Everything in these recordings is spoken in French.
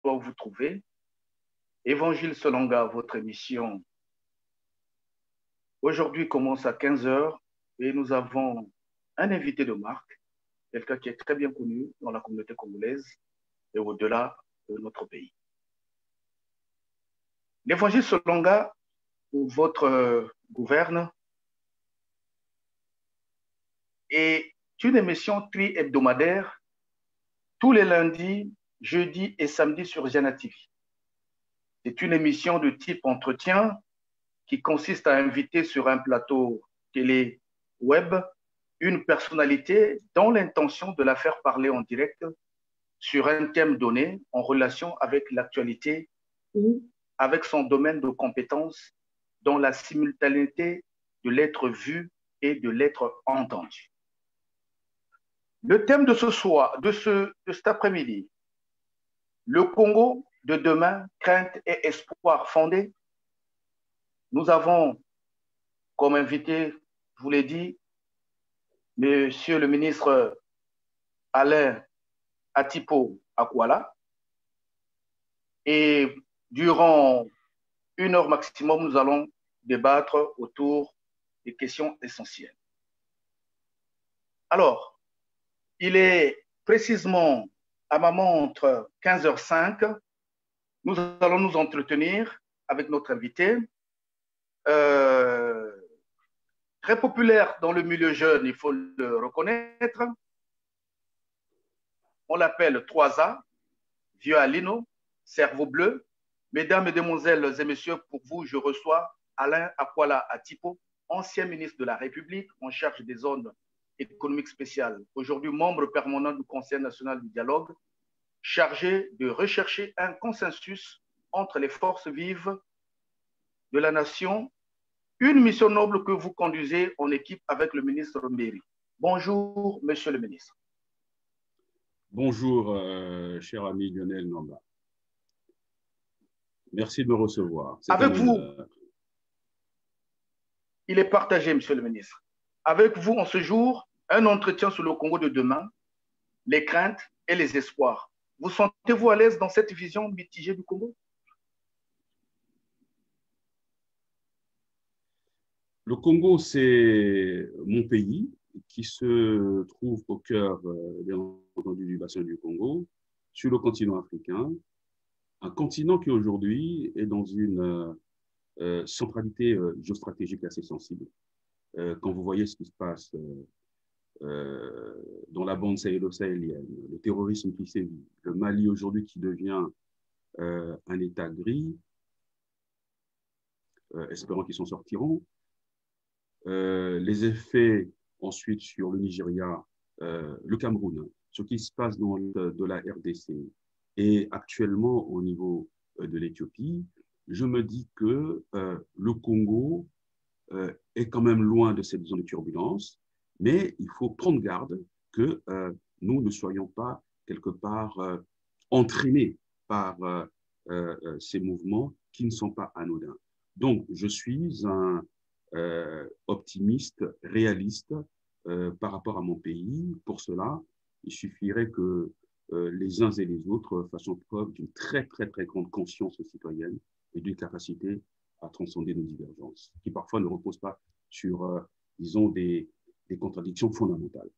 l'endroit où vous trouvez. Évangile Solonga, votre émission, aujourd'hui commence à 15 heures et nous avons un invité de marque, quelqu'un qui est très bien connu dans la communauté congolaise et au-delà de notre pays. L'Évangile Solonga, où votre gouverne, est une émission tri-hebdomadaire tous les lundis, jeudis et samedis sur Jana TV. C'est une émission de type entretien qui consiste à inviter sur un plateau télé web une personnalité dont l'intention de la faire parler en direct sur un thème donné en relation avec l'actualité ou avec son domaine de compétence dans la simultanéité de l'être vu et de l'être entendu. Le thème de ce soir, de cet après-midi, le Congo de demain, crainte et espoir fondés. Nous avons comme invité, je vous l'ai dit, Monsieur le ministre Alain Atipo Akwala. Et durant 1 heure maximum, nous allons débattre autour des questions essentielles. Alors, il est précisément à ma montre 15h05. Nous allons nous entretenir avec notre invité. Très populaire dans le milieu jeune, il faut le reconnaître. On l'appelle 3A, vieux Alino, cerveau bleu. Mesdames, Mesdemoiselles et Messieurs, pour vous, je reçois Alain Akwala Atipo, ancien ministre de la République en charge des zones économiques spéciales, aujourd'hui membre permanent du Conseil national du dialogue, chargé de rechercher un consensus entre les forces vives de la nation, une mission noble que vous conduisez en équipe avec le ministre Mbéry. Bonjour, monsieur le ministre. Bonjour, cher ami Lionel Namba. Merci de me recevoir. Avec vous, il est partagé, monsieur le ministre. Avec vous, en ce jour, un entretien sur le Congo de demain, les craintes et les espoirs. Vous sentez-vous à l'aise dans cette vision mitigée du Congo? Le Congo, c'est mon pays qui se trouve au cœur, bien entendu, du bassin du Congo, sur le continent africain, un continent qui aujourd'hui est dans une centralité géostratégique assez sensible. Quand vous voyez ce qui se passe dans la bande sahélo-sahélienne, le terrorisme qui sévit, le Mali aujourd'hui qui devient un État gris, espérant qu'ils s'en sortiront, les effets ensuite sur le Nigeria, le Cameroun, ce qui se passe dans de la RDC et actuellement au niveau de l'Éthiopie, je me dis que le Congo est quand même loin de cette zone de turbulence, mais il faut prendre garde que nous ne soyons pas quelque part entraînés par ces mouvements qui ne sont pas anodins. Donc, je suis un optimiste, réaliste par rapport à mon pays. Pour cela, il suffirait que les uns et les autres fassent preuve d'une très, très, très grande conscience citoyenne et d'une capacité à transcender nos divergences, qui parfois ne reposent pas sur, disons, des contradictions fondamentales.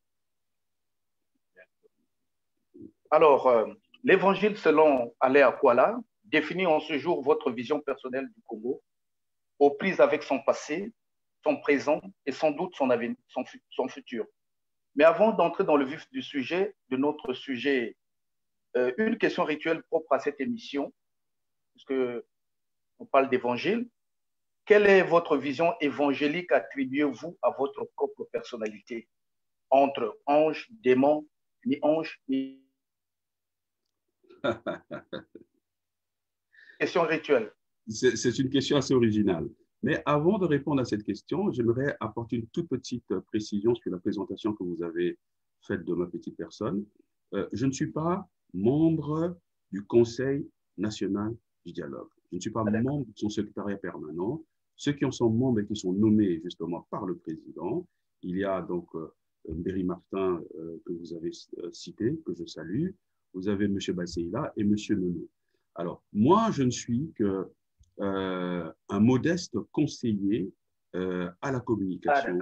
Alors, l'évangile selon Alain Akwala définit en ce jour votre vision personnelle du Congo, aux prises avec son passé, son présent et sans doute son avenir, son futur. Mais avant d'entrer dans le vif du sujet, de notre sujet, une question rituelle propre à cette émission, puisque on parle d'évangile. Quelle est votre vision évangélique attribuez-vous à votre propre personnalité entre ange, démon, ni ange, ni... Question rituelle. C'est une question assez originale. Mais avant de répondre à cette question, j'aimerais apporter une toute petite précision sur la présentation que vous avez faite de ma petite personne. Je ne suis pas membre du Conseil national du dialogue. Je ne suis pas membre de son secrétariat permanent. Ceux qui en sont membres et qui sont nommés justement par le président, il y a donc Mbéry Martin que vous avez cité, que je salue. Vous avez M. Basseila et M. Nono. Alors, moi, je ne suis que un modeste conseiller à la communication,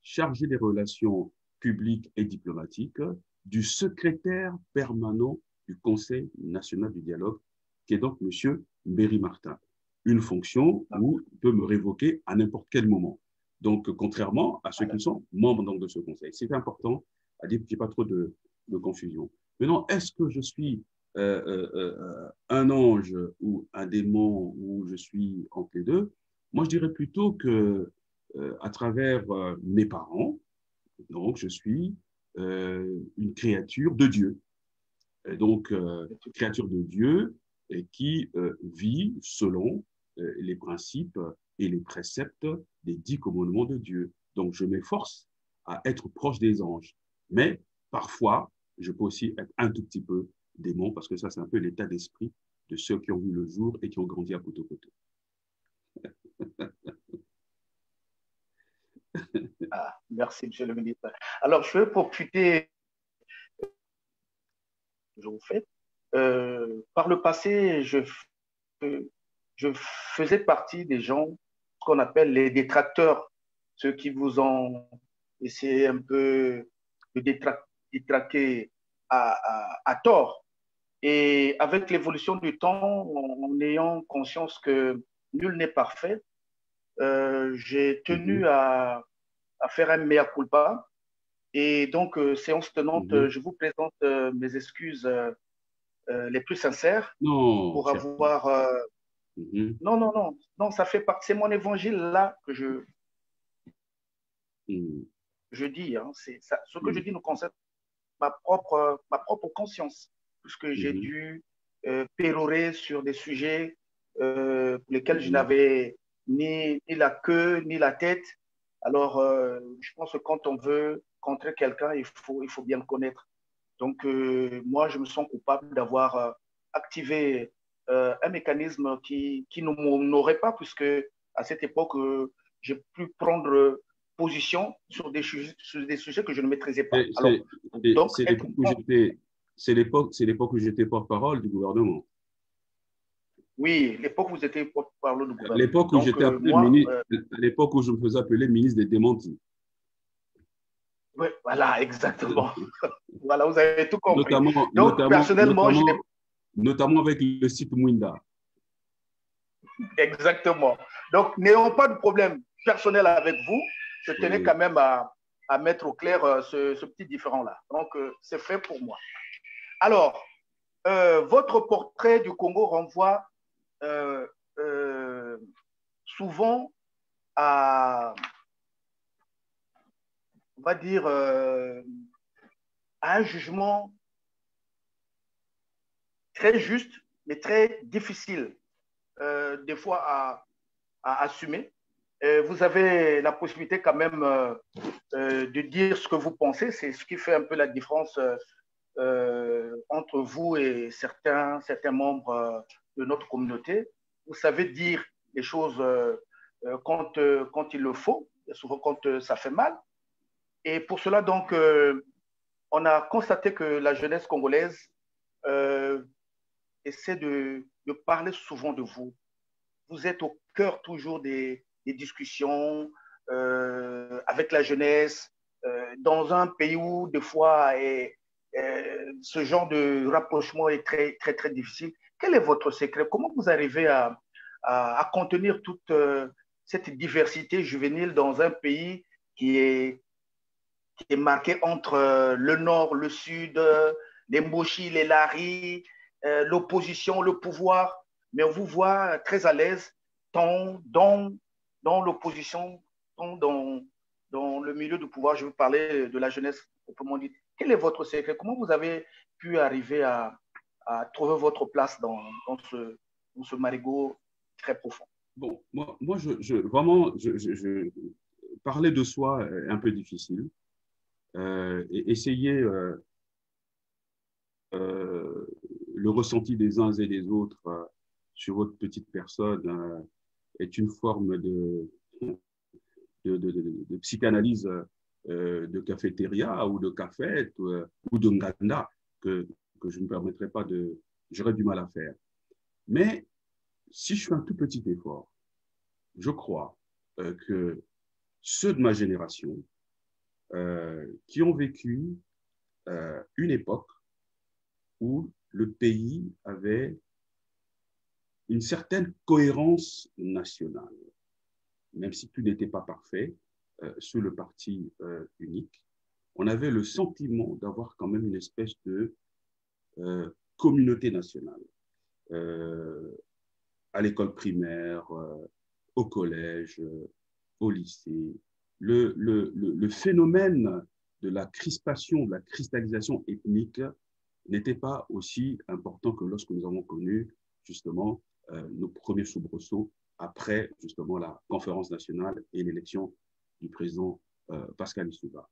chargé des relations publiques et diplomatiques du secrétaire permanent du Conseil national du dialogue, qui est donc M. Berry Martin. Une fonction où il peut me révoquer à n'importe quel moment. Donc, contrairement à ceux qui sont membres donc, de ce conseil. C'est important à dire qu'il n'y ait pas trop de confusion. Maintenant, est-ce que je suis un ange ou un démon ou je suis entre les deux? Moi, je dirais plutôt que à travers mes parents, donc je suis une créature de Dieu. Et donc, créature de Dieu qui vit selon les principes et les préceptes des 10 commandements de Dieu. Donc, je m'efforce à être proche des anges. Mais parfois, je peux aussi être un tout petit peu démon, parce que ça, c'est un peu l'état d'esprit de ceux qui ont vu le jour et qui ont grandi à Poto-Poto. Ah, merci, monsieur le ministre. Alors, je vais profiter, je vous fais. Par le passé, je faisais partie des gens qu'on appelle les détracteurs, ceux qui vous ont essayé un peu de détraquer à tort. Et avec l'évolution du temps, en ayant conscience que nul n'est parfait, j'ai tenu à faire un mea culpa. Et donc, séance tenante, je vous présente mes excuses les plus sincères Non, pour cher. avoir. Non, non, non, non, ça fait partie. C'est mon évangile là que je dis. Hein, ce que je dis nous concerne ma propre conscience, puisque j'ai dû pérorer sur des sujets pour lesquels je n'avais ni la queue, ni la tête. Alors, je pense que quand on veut contrer quelqu'un, il faut bien le connaître. Donc, moi, je me sens coupable d'avoir activé un mécanisme qui ne m'honorait pas, puisque à cette époque, j'ai pu prendre position sur des sujets que je ne maîtrisais pas. Alors, donc, c'est l'époque où j'étais porte-parole du gouvernement. Oui, l'époque où vous étiez porte-parole du gouvernement. L'époque où j'étais appelé ministre, à l'époque où je me faisais appeler ministre des démentis. Oui, voilà, exactement. Voilà, vous avez tout compris. Donc, notamment avec le site Mwinda. Exactement. Donc, n'ayons pas de problème personnel avec vous. Je tenais quand même à mettre au clair ce petit différent-là. Donc, c'est fait pour moi. Alors, votre portrait du Congo renvoie souvent à, on va dire, à un jugement très juste, mais très difficile, des fois à assumer. Vous avez la possibilité quand même de dire ce que vous pensez. C'est ce qui fait un peu la différence entre vous et certains membres de notre communauté. Vous savez dire les choses quand il le faut, et souvent quand ça fait mal. Et pour cela, donc, on a constaté que la jeunesse congolaise essaie de parler souvent de vous. Vous êtes au cœur toujours des discussions avec la jeunesse, dans un pays où, des fois, ce genre de rapprochement est très, très, très difficile. Quel est votre secret? Comment vous arrivez à contenir toute cette diversité juvénile dans un pays qui est marqué entre le nord, le sud, les Moshi, les Lari, l'opposition, le pouvoir, mais on vous voit très à l'aise tant dans l'opposition, tant dans le milieu du pouvoir. Je veux parler de la jeunesse proprement dit. Quel est votre secret? Comment vous avez pu arriver à trouver votre place dans ce marigot très profond? Bon, moi vraiment, parler de soi est un peu difficile. Et essayer le ressenti des uns et des autres sur votre petite personne est une forme de psychanalyse de cafétéria ou de cafette ou de nganda que je ne me permettrai pas j'aurais du mal à faire. Mais si je fais un tout petit effort, je crois que ceux de ma génération qui ont vécu une époque où le pays avait une certaine cohérence nationale, même si tout n'était pas parfait, sous le parti unique, on avait le sentiment d'avoir quand même une espèce de communauté nationale. À l'école primaire, au collège, au lycée. Le phénomène de la crispation, de la cristallisation ethnique n'était pas aussi important que lorsque nous avons connu justement nos premiers soubresauts après justement la conférence nationale et l'élection du président Pascal Lissouba.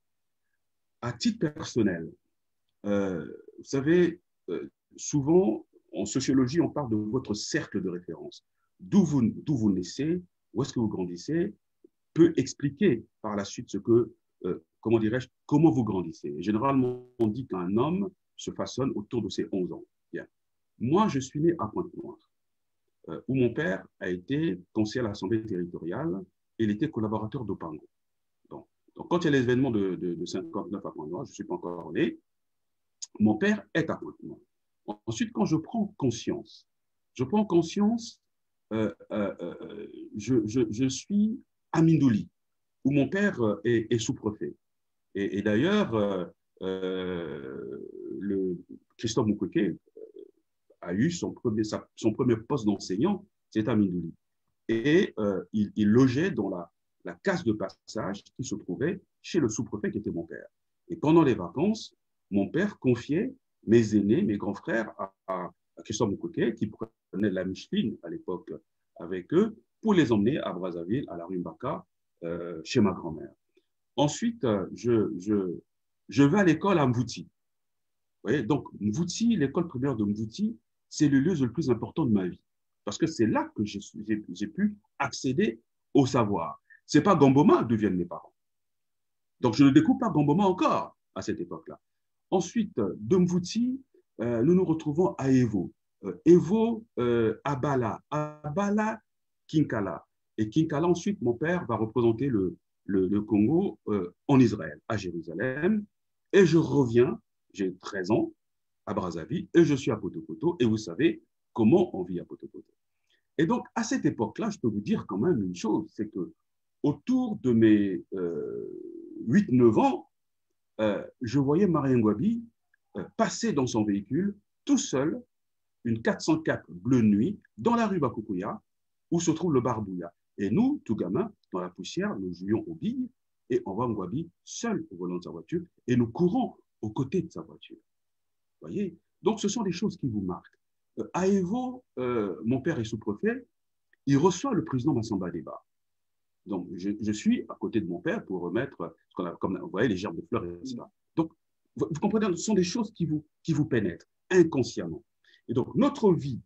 À titre personnel, vous savez, souvent en sociologie, on parle de votre cercle de référence. D'où vous naissez, où est-ce que vous grandissez, peut expliquer par la suite ce que, comment dirais-je, comment vous grandissez. Et généralement, on dit qu'un homme se façonne autour de ses 11 ans. Bien. Moi, je suis né à Pointe-Noire, où mon père a été conseiller à l'Assemblée territoriale et il était collaborateur d'Opango. Donc, quand il y a l'événement de 59 à Pointe-Noire, je ne suis pas encore né, mon père est à Pointe-Noire. Ensuite, quand je prends conscience, je suis à Mindouli, où mon père est sous-préfet. Et d'ailleurs, Christophe Mukwege a eu son premier poste d'enseignant, c'est à Mindouli. Et il logeait dans la case de passage qui se trouvait chez le sous-préfet qui était mon père. Et pendant les vacances, mon père confiait mes aînés, mes grands frères, à Christophe Mukwege, qui prenait la Micheline à l'époque avec eux, pour les emmener à Brazzaville, à la rue Mbaka, chez ma grand-mère. Ensuite, je vais à l'école à Mvouti. Vous voyez, donc, Mvouti, l'école primaire de Mvouti, c'est le lieu le plus important de ma vie. Parce que c'est là que j'ai pu accéder au savoir. Ce n'est pas Gamboma d'où viennent mes parents. Donc, je ne découvre pas Gamboma encore à cette époque-là. Ensuite, de Mvouti, nous nous retrouvons à Evo. Evo, Abala. Abala, Kinkala. Et Kinkala, ensuite, mon père va représenter le Congo en Israël, à Jérusalem. Et je reviens, j'ai 13 ans, à Brazzaville, et je suis à Poto-Poto. Et vous savez comment on vit à Poto-Poto. Et donc, à cette époque-là, je peux vous dire quand même une chose, c'est que autour de mes 8-9 ans, je voyais Marien Ngouabi passer dans son véhicule, tout seul, une 404 bleue nuit, dans la rue Bakoukouya, où se trouve le bar Bouya. Et nous, tout gamins, dans la poussière, nous jouions aux billes, et on voit Ngouabi seul au volant de sa voiture, et nous courons aux côtés de sa voiture. Vous voyez? Donc, ce sont des choses qui vous marquent. À Evo, mon père est sous-préfet, il reçoit le président Massamba Deba. Donc, je suis à côté de mon père pour remettre, comme vous voyez, les gerbes de fleurs, etc. Donc, vous comprenez, ce sont des choses qui vous pénètrent inconsciemment. Et donc, notre vie,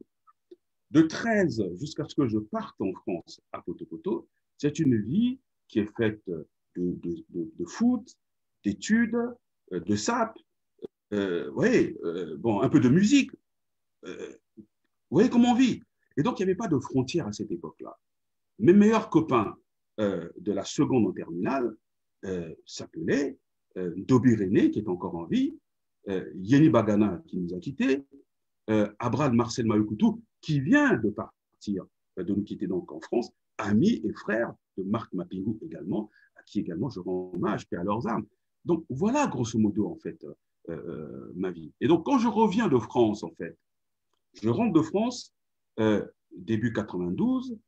de 13 jusqu'à ce que je parte en France à Poto-Poto, c'est une vie qui est faite de foot, d'études, de sap, bon, un peu de musique. Vous voyez comment on vit. Et donc, il n'y avait pas de frontières à cette époque-là. Mes meilleurs copains de la seconde en terminale s'appelaient Dobi René, qui est encore en vie, Yeni Bagana, qui nous a quittés, Abraham Marcel Mayokoutou, qui vient de partir, de nous quitter donc en France, ami et frère de Marc Mapingou également, à qui également je rends hommage, paix à leurs âmes. Donc voilà grosso modo en fait ma vie. Et donc quand je reviens de France en fait, je rentre de France début 92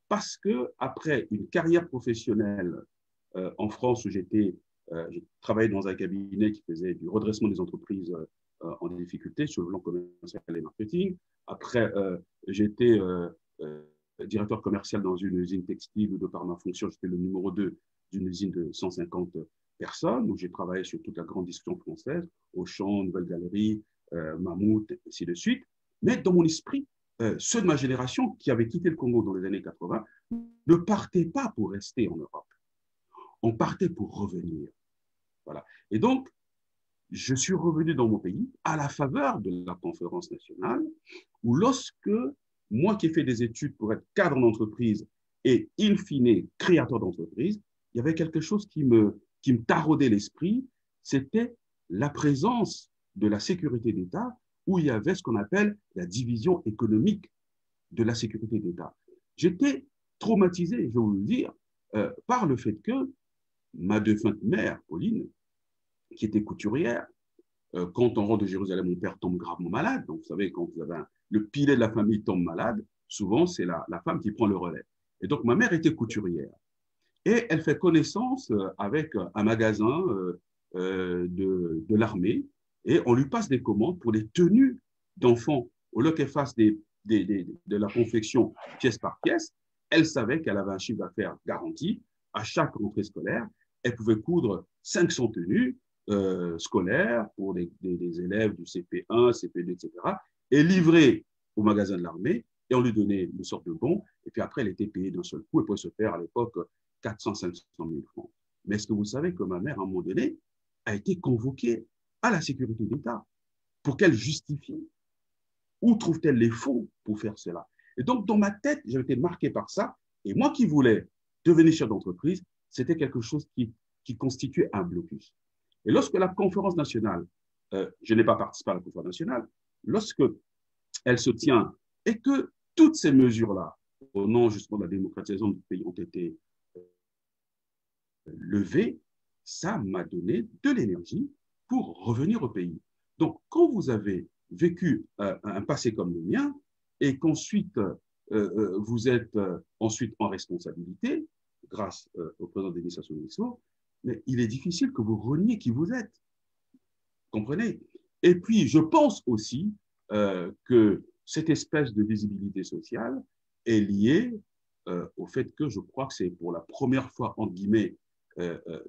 parce que après une carrière professionnelle en France où j'ai travaillé dans un cabinet qui faisait du redressement des entreprises en difficulté sur le plan commercial et marketing. Après, j'étais directeur commercial dans une usine textile où, de par ma fonction, j'étais le numéro 2 d'une usine de 150 personnes, où j'ai travaillé sur toute la grande distribution française, Auchan, Nouvelle Galerie, Mammouth, et ainsi de suite. Mais dans mon esprit, ceux de ma génération qui avaient quitté le Congo dans les années 80 ne partaient pas pour rester en Europe. On partait pour revenir. Voilà. Et donc, je suis revenu dans mon pays à la faveur de la conférence nationale, où lorsque moi qui ai fait des études pour être cadre d'entreprise et in fine créateur d'entreprise, il y avait quelque chose qui me taraudait l'esprit, c'était la présence de la sécurité d'État où il y avait ce qu'on appelle la division économique de la sécurité d'État. J'étais traumatisé, je vais vous le dire, par le fait que ma défunte mère, Pauline, qui était couturière, quand on rentre de Jérusalem, mon père tombe gravement malade. Donc, vous savez, quand vous avez le pilier de la famille tombe malade, souvent, c'est la femme qui prend le relais. Et donc, ma mère était couturière. Et elle fait connaissance avec un magasin de l'armée et on lui passe des commandes pour des tenues d'enfants. Au lieu qu'elle fasse de la confection pièce par pièce, elle savait qu'elle avait un chiffre d'affaires garanti. À chaque rentrée scolaire, elle pouvait coudre 500 tenues scolaires pour des élèves du CP1, CP2, etc. et livrer au magasin de l'armée et on lui donnait une sorte de bon. Et puis après, elle était payée d'un seul coup et pouvait se faire à l'époque 400, 500 000 francs. Mais est-ce que vous savez que ma mère, à un moment donné, a été convoquée à la sécurité d'État pour qu'elle justifie? Où trouve-t-elle les fonds pour faire cela? Et donc, dans ma tête, j'ai été marqué par ça. Et moi qui voulais devenir chef d'entreprise, c'était quelque chose qui constituait un blocus. Et lorsque la conférence nationale, je n'ai pas participé à la conférence nationale, lorsque elle se tient et que toutes ces mesures-là, au nom justement de la démocratisation du pays, ont été levées, ça m'a donné de l'énergie pour revenir au pays. Donc, quand vous avez vécu un passé comme le mien et qu'ensuite vous êtes ensuite en responsabilité grâce au président Denis Sassou Nguesso, mais il est difficile que vous reniez qui vous êtes. Comprenez? Et puis, je pense aussi que cette espèce de visibilité sociale est liée au fait que je crois que c'est pour la première fois, entre guillemets,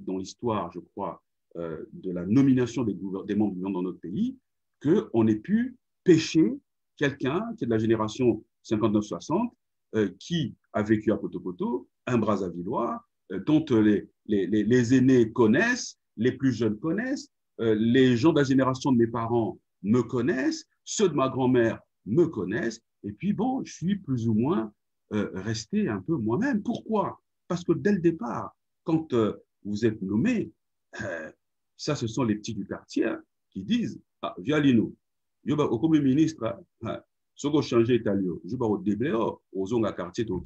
dans l'histoire, je crois, de la nomination des membres du gouvernement dans notre pays, qu'on ait pu pêcher quelqu'un qui est de la génération 59-60, qui a vécu à Poto-Poto, un Brazzavillois, dont les aînés connaissent, les plus jeunes connaissent, les gens de la génération de mes parents me connaissent, ceux de ma grand-mère me connaissent, et puis bon, je suis plus ou moins resté un peu moi-même. Pourquoi? Parce que dès le départ, quand vous êtes nommé, ça, ce sont les petits du quartier hein, qui disent ah, Vialino, au comme ministre, ce qu'on change italien, je vais au débléo, aux ongles à quartier, bon.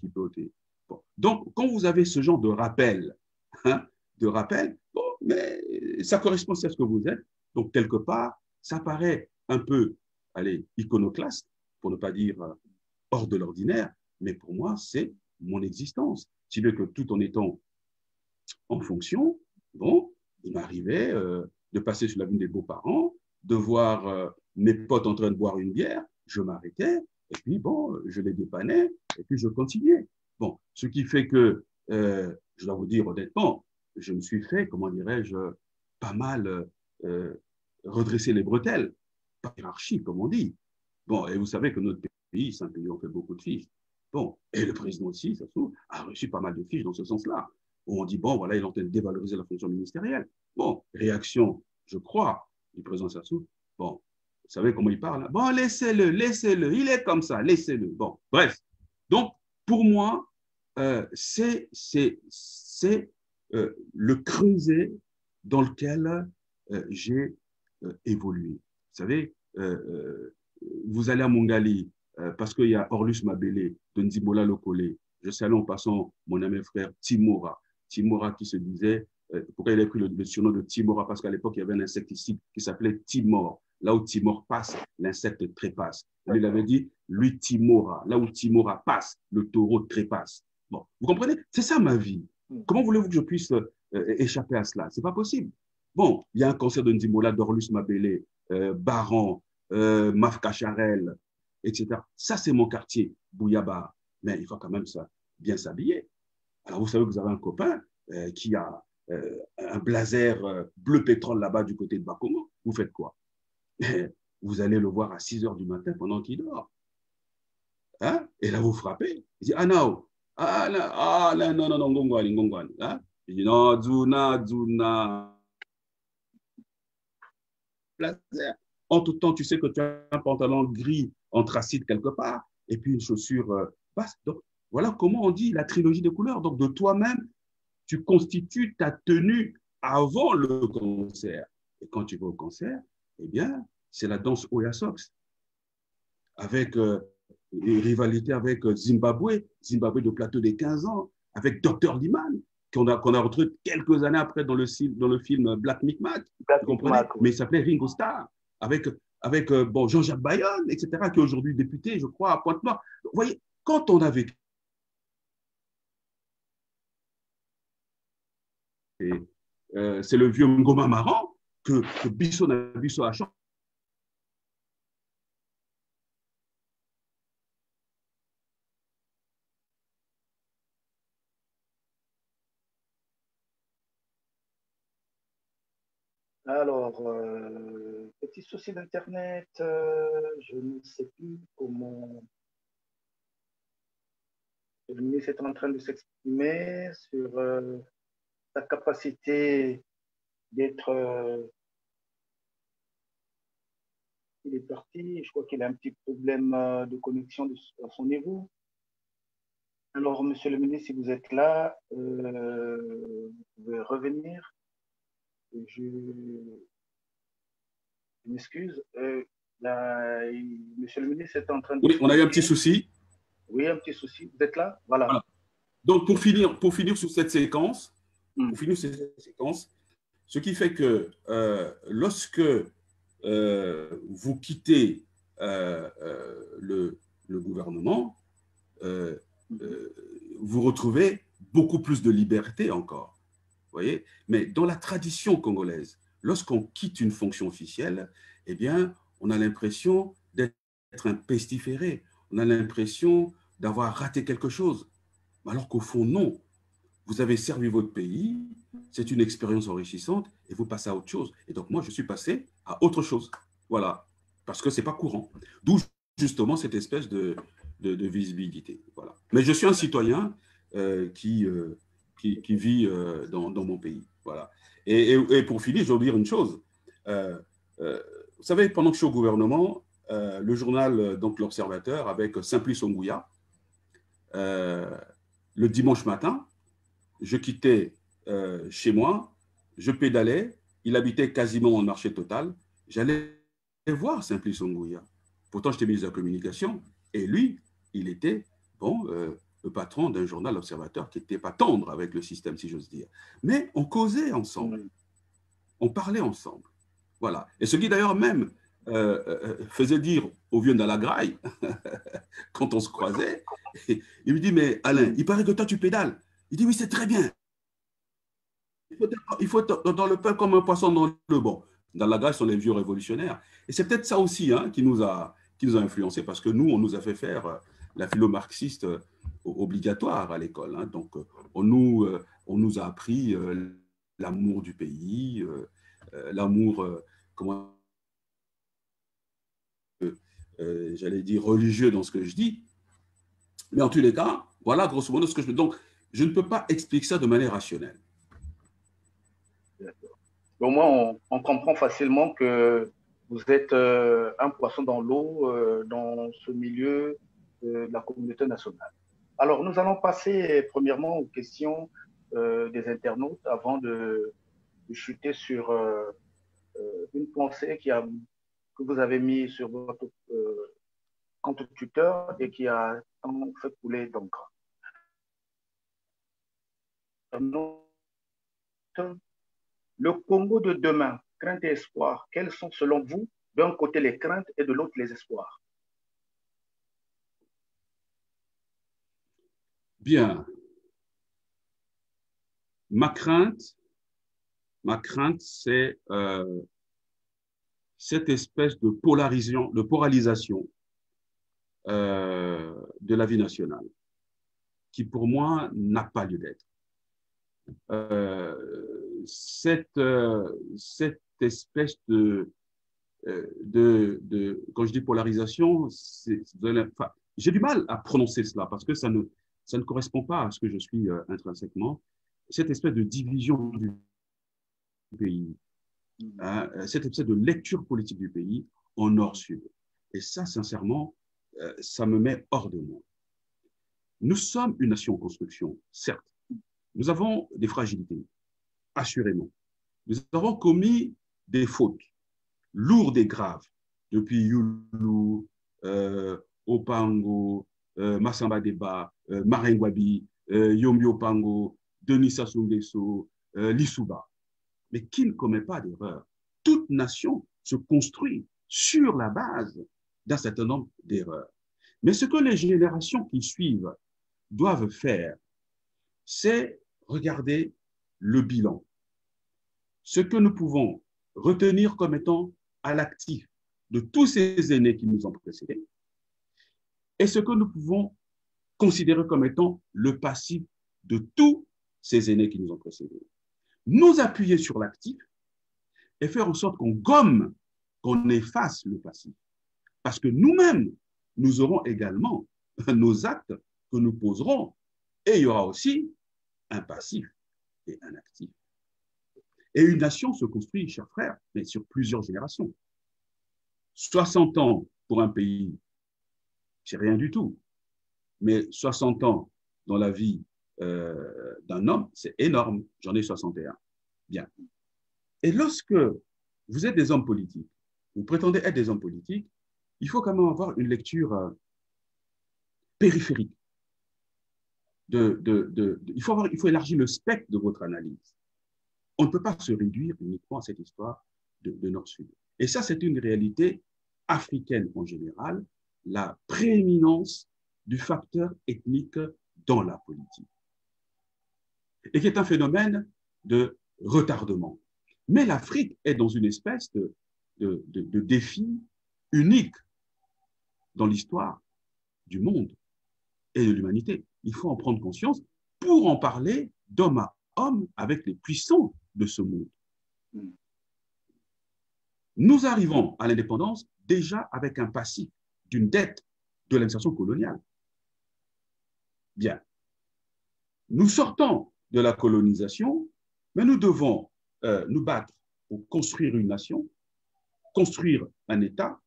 Donc, quand vous avez ce genre de rappel, hein, bon, mais ça correspond à ce que vous êtes. Donc, quelque part, ça paraît un peu, allez, iconoclaste, pour ne pas dire hors de l'ordinaire, mais pour moi, c'est mon existence. Si bien que tout en étant en fonction, bon, il m'arrivait de passer sur l'avenue des beaux-parents, de voir mes potes en train de boire une bière, je m'arrêtais, et puis bon, je les dépannais, et puis je continuais. Bon, ce qui fait que, je dois vous dire honnêtement, je me suis fait, comment dirais-je, pas mal redresser les bretelles, pas hiérarchie, comme on dit. Bon, et vous savez que notre pays, c'est un pays où on fait beaucoup de fiches. Bon, et le président aussi, ça se trouve, a reçu pas mal de fiches dans ce sens-là. Où on dit, bon, voilà, il est en train de dévaloriser la fonction ministérielle. Bon, réaction, je crois, du président Sassou. Bon, vous savez comment il parle? Bon, laissez-le, il est comme ça, laissez-le. Bon, bref. Donc, pour moi, c'est le creuset dans lequel j'ai évolué. Vous savez, vous allez à Mongali, parce qu'il y a Orlus Mabélé de Ndimola Lokole. Je salue en passant mon ami frère Timora. Timora qui se disait, pourquoi il a pris le surnom de Timora? Parce qu'à l'époque, il y avait un insecticide qui s'appelait Timor. Là où Timor passe, l'insecte trépasse. Il avait dit, lui, Timora. Là où Timora passe, le taureau trépasse. Bon, vous comprenez? C'est ça ma vie. Comment voulez-vous que je puisse échapper à cela? C'est pas possible. Bon, il y a un concert de Ndimola, d'Orlus Mabélé, Baran, Mafka Charel, etc. Ça, c'est mon quartier, Bouyaba. Mais il faut quand même ça, bien s'habiller. Alors, vous savez que vous avez un copain qui a un blazer bleu pétrole là-bas du côté de Bakomo. Vous faites quoi? Vous allez le voir à 6 heures du matin pendant qu'il dort. Hein? Et là, vous frappez. Il dit, ah non, non, ngongwani, ngongwani. Hein? Il dit, non, Zuna. Blazer. En tout temps, tu sais que tu as un pantalon gris anthracite quelque part. et puis une chaussure basse. Donc, voilà comment on dit la trilogie des couleurs. Donc, de toi-même, tu constitues ta tenue avant le concert. Et quand tu vas au concert, eh bien, c'est la danse Oya Sox, avec une rivalité avec Zimbabwe de plateau des 15 ans, avec Dr. Liman, qu'on a retrouvé quelques années après dans le film Black Micmac, vous comprenez? Mais il s'appelait Ringo Starr, avec bon, Jean-Jacques Bayonne, etc., qui est aujourd'hui député, je crois, à Pointe-Noire. Vous voyez, quand on a vécu, c'est le vieux Ngoma Marant que Bisso a chanté. Alors, petit souci d'Internet, je ne sais plus comment. Le ministre est en train de s'exprimer sur sa capacité d'être. Il est parti, je crois qu'il a un petit problème de connexion à son niveau. Alors, monsieur le ministre, si vous êtes là, vous pouvez revenir. Je m'excuse. Monsieur le ministre est en train de. Oui, on a eu un petit souci. Oui, un petit souci. Vous êtes là? Voilà. Donc, pour finir sur cette séquence, ce qui fait que lorsque vous quittez le gouvernement, vous retrouvez beaucoup plus de liberté encore. Voyez. Mais dans la tradition congolaise, lorsqu'on quitte une fonction officielle, eh bien, on a l'impression d'être un pestiféré. On a l'impression d'avoir raté quelque chose. Alors qu'au fond, non. Vous avez servi votre pays, c'est une expérience enrichissante et vous passez à autre chose. Et donc, moi, je suis passé à autre chose. Voilà. Parce que ce n'est pas courant. D'où justement cette espèce de visibilité. Voilà. Mais je suis un citoyen qui vit dans mon pays. Voilà. Et pour finir, je veux dire une chose. Vous savez, pendant que je suis au gouvernement, le journal, donc l'Observateur, avec Simplice Ongouya, le dimanche matin, je quittais chez moi, je pédalais, il habitait quasiment au marché total, j'allais voir Simplice Ongouya. Pourtant, j'étais ministre de la Communication, et lui, il était, bon, le patron d'un journal Observateur qui n'était pas tendre avec le système, si j'ose dire. Mais on causait ensemble, on parlait ensemble. Voilà. Et ce qui d'ailleurs même faisait dire au vieux Ndalagraï, quand on se croisait, il me dit, mais Alain, il paraît que toi tu pédales. Il dit, oui, c'est très bien. Il faut être dans le pain comme un poisson dans le bon. Dans la grâce, sont les vieux révolutionnaires. Et c'est peut-être ça aussi hein, qui nous a influencés, parce que nous, on nous a fait faire la philo marxiste obligatoire à l'école. Hein. Donc, on nous a appris l'amour du pays, l'amour, comment j'allais dire, religieux dans ce que je dis. Mais en tous les cas, voilà grosso modo ce que je veux. Donc, je ne peux pas expliquer ça de manière rationnelle. Au moins, on comprend facilement que vous êtes un poisson dans l'eau, dans ce milieu de la communauté nationale. Alors, nous allons passer premièrement aux questions des internautes avant de chuter sur une pensée que vous avez mise sur votre compte Twitter et qui a fait couler d'encre. Le Congo de demain, crainte et espoir, quels sont selon vous, d'un côté les craintes et de l'autre les espoirs? Bien. Ma crainte, c'est cette espèce de polarisation de la vie nationale, qui pour moi n'a pas lieu d'être. Cette espèce quand je dis polarisation, j'ai du mal à prononcer cela parce que ça ne correspond pas à ce que je suis intrinsèquement. Cette espèce de division du pays, hein, cette espèce de lecture politique du pays en nord-sud. Et ça, sincèrement, ça me met hors de moi. Nous sommes une nation en construction, certes. Nous avons des fragilités, assurément. Nous avons commis des fautes lourdes et graves depuis Yulu, Opango, Massamba Deba, Marengwabi, Yombi Opango, Denis Sassou Nguesso, Lissouba. Mais qui ne commet pas d'erreur? Toute nation se construit sur la base d'un certain nombre d'erreurs. Mais ce que les générations qui suivent doivent faire, c'est regarder le bilan. Ce que nous pouvons retenir comme étant à l'actif de tous ces aînés qui nous ont précédés et ce que nous pouvons considérer comme étant le passif de tous ces aînés qui nous ont précédés. Nous appuyer sur l'actif et faire en sorte qu'on gomme, qu'on efface le passif. Parce que nous-mêmes, nous aurons également nos actes que nous poserons et il y aura aussi un passif et un actif. Et une nation se construit, chers frères, mais sur plusieurs générations. 60 ans pour un pays, c'est rien du tout. Mais 60 ans dans la vie d'un homme, c'est énorme. J'en ai 61. Bien. Et lorsque vous êtes des hommes politiques, vous prétendez être des hommes politiques, il faut quand même avoir une lecture périphérique. Il faut élargir le spectre de votre analyse. On ne peut pas se réduire uniquement à cette histoire de Nord-Sud. Et ça, c'est une réalité africaine en général, la prééminence du facteur ethnique dans la politique. Et qui est un phénomène de retardement. Mais l'Afrique est dans une espèce de défi unique dans l'histoire du monde et de l'humanité. Il faut en prendre conscience pour en parler d'homme à homme avec les puissants de ce monde. Nous arrivons à l'indépendance déjà avec un passif d'une dette de l'administration coloniale. Bien. Nous sortons de la colonisation, mais nous devons nous battre pour construire une nation, construire un État,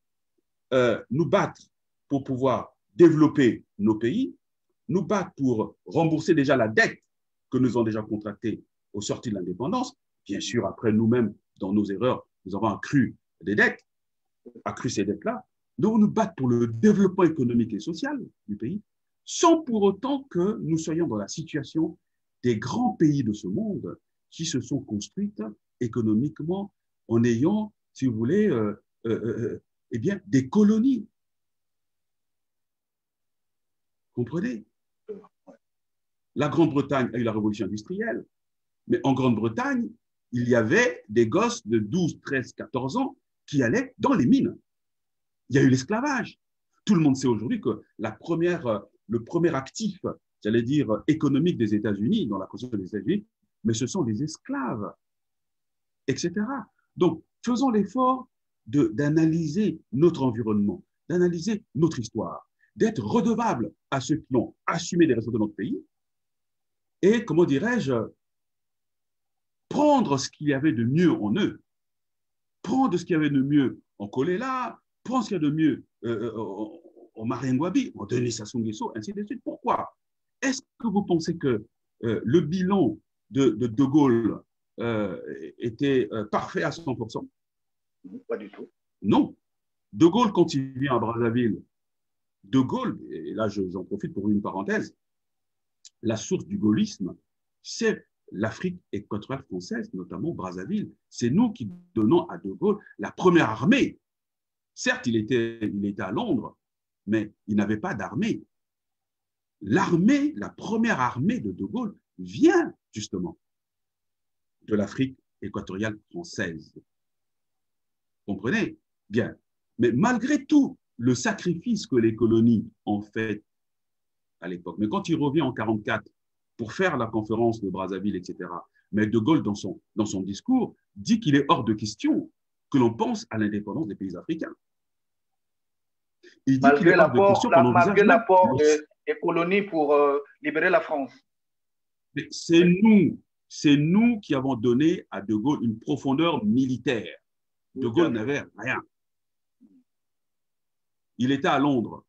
nous battre pour pouvoir développer nos pays, nous battre pour rembourser déjà la dette que nous avons déjà contractée au sortir de l'indépendance. Bien sûr, après nous-mêmes, dans nos erreurs, nous avons accru des dettes, accru ces dettes-là. Nous devons nous battre pour le développement économique et social du pays, sans pour autant que nous soyons dans la situation des grands pays de ce monde qui se sont construits économiquement en ayant, si vous voulez, eh bien, des colonies. Comprenez? La Grande-Bretagne a eu la révolution industrielle, mais en Grande-Bretagne, il y avait des gosses de 12, 13, 14 ans qui allaient dans les mines. Il y a eu l'esclavage. Tout le monde sait aujourd'hui que le premier actif, j'allais dire, économique des États-Unis, dans la constitution des États-Unis, mais ce sont des esclaves, etc. Donc, faisons l'effort d'analyser notre environnement, d'analyser notre histoire, d'être redevables à ceux qui ont assumé les responsabilités de notre pays et, comment dirais-je, prendre ce qu'il y avait de mieux en eux, prendre ce qu'il y avait de mieux en Kolela, prendre ce qu'il y a de mieux en Marengwabi, en Denis Sassou Nguesso, ainsi de suite. Pourquoi? Est-ce que vous pensez que le bilan de Gaulle était parfait à 100%? Pas du tout. Non. De Gaulle, quand il vient à Brazzaville, De Gaulle, et là j'en profite pour une parenthèse, la source du gaullisme, c'est l'Afrique équatoriale française, notamment Brazzaville. C'est nous qui donnons à De Gaulle la première armée. Certes, il était à Londres, mais il n'avait pas d'armée. L'armée, la première armée de Gaulle vient justement de l'Afrique équatoriale française. Vous comprenez? Bien. Mais malgré tout, le sacrifice que les colonies ont fait à l'époque, mais quand il revient en 1944 pour faire la conférence de Brazzaville, etc., mais De Gaulle, dans son discours, dit qu'il est hors de question que l'on pense à l'indépendance des pays africains. Il dit qu'il est hors de question qu'on envisage malgré l'apport des colonies pour libérer la France. C'est nous qui avons donné à De Gaulle une profondeur militaire. De Gaulle n'avait rien. Il était à Londres.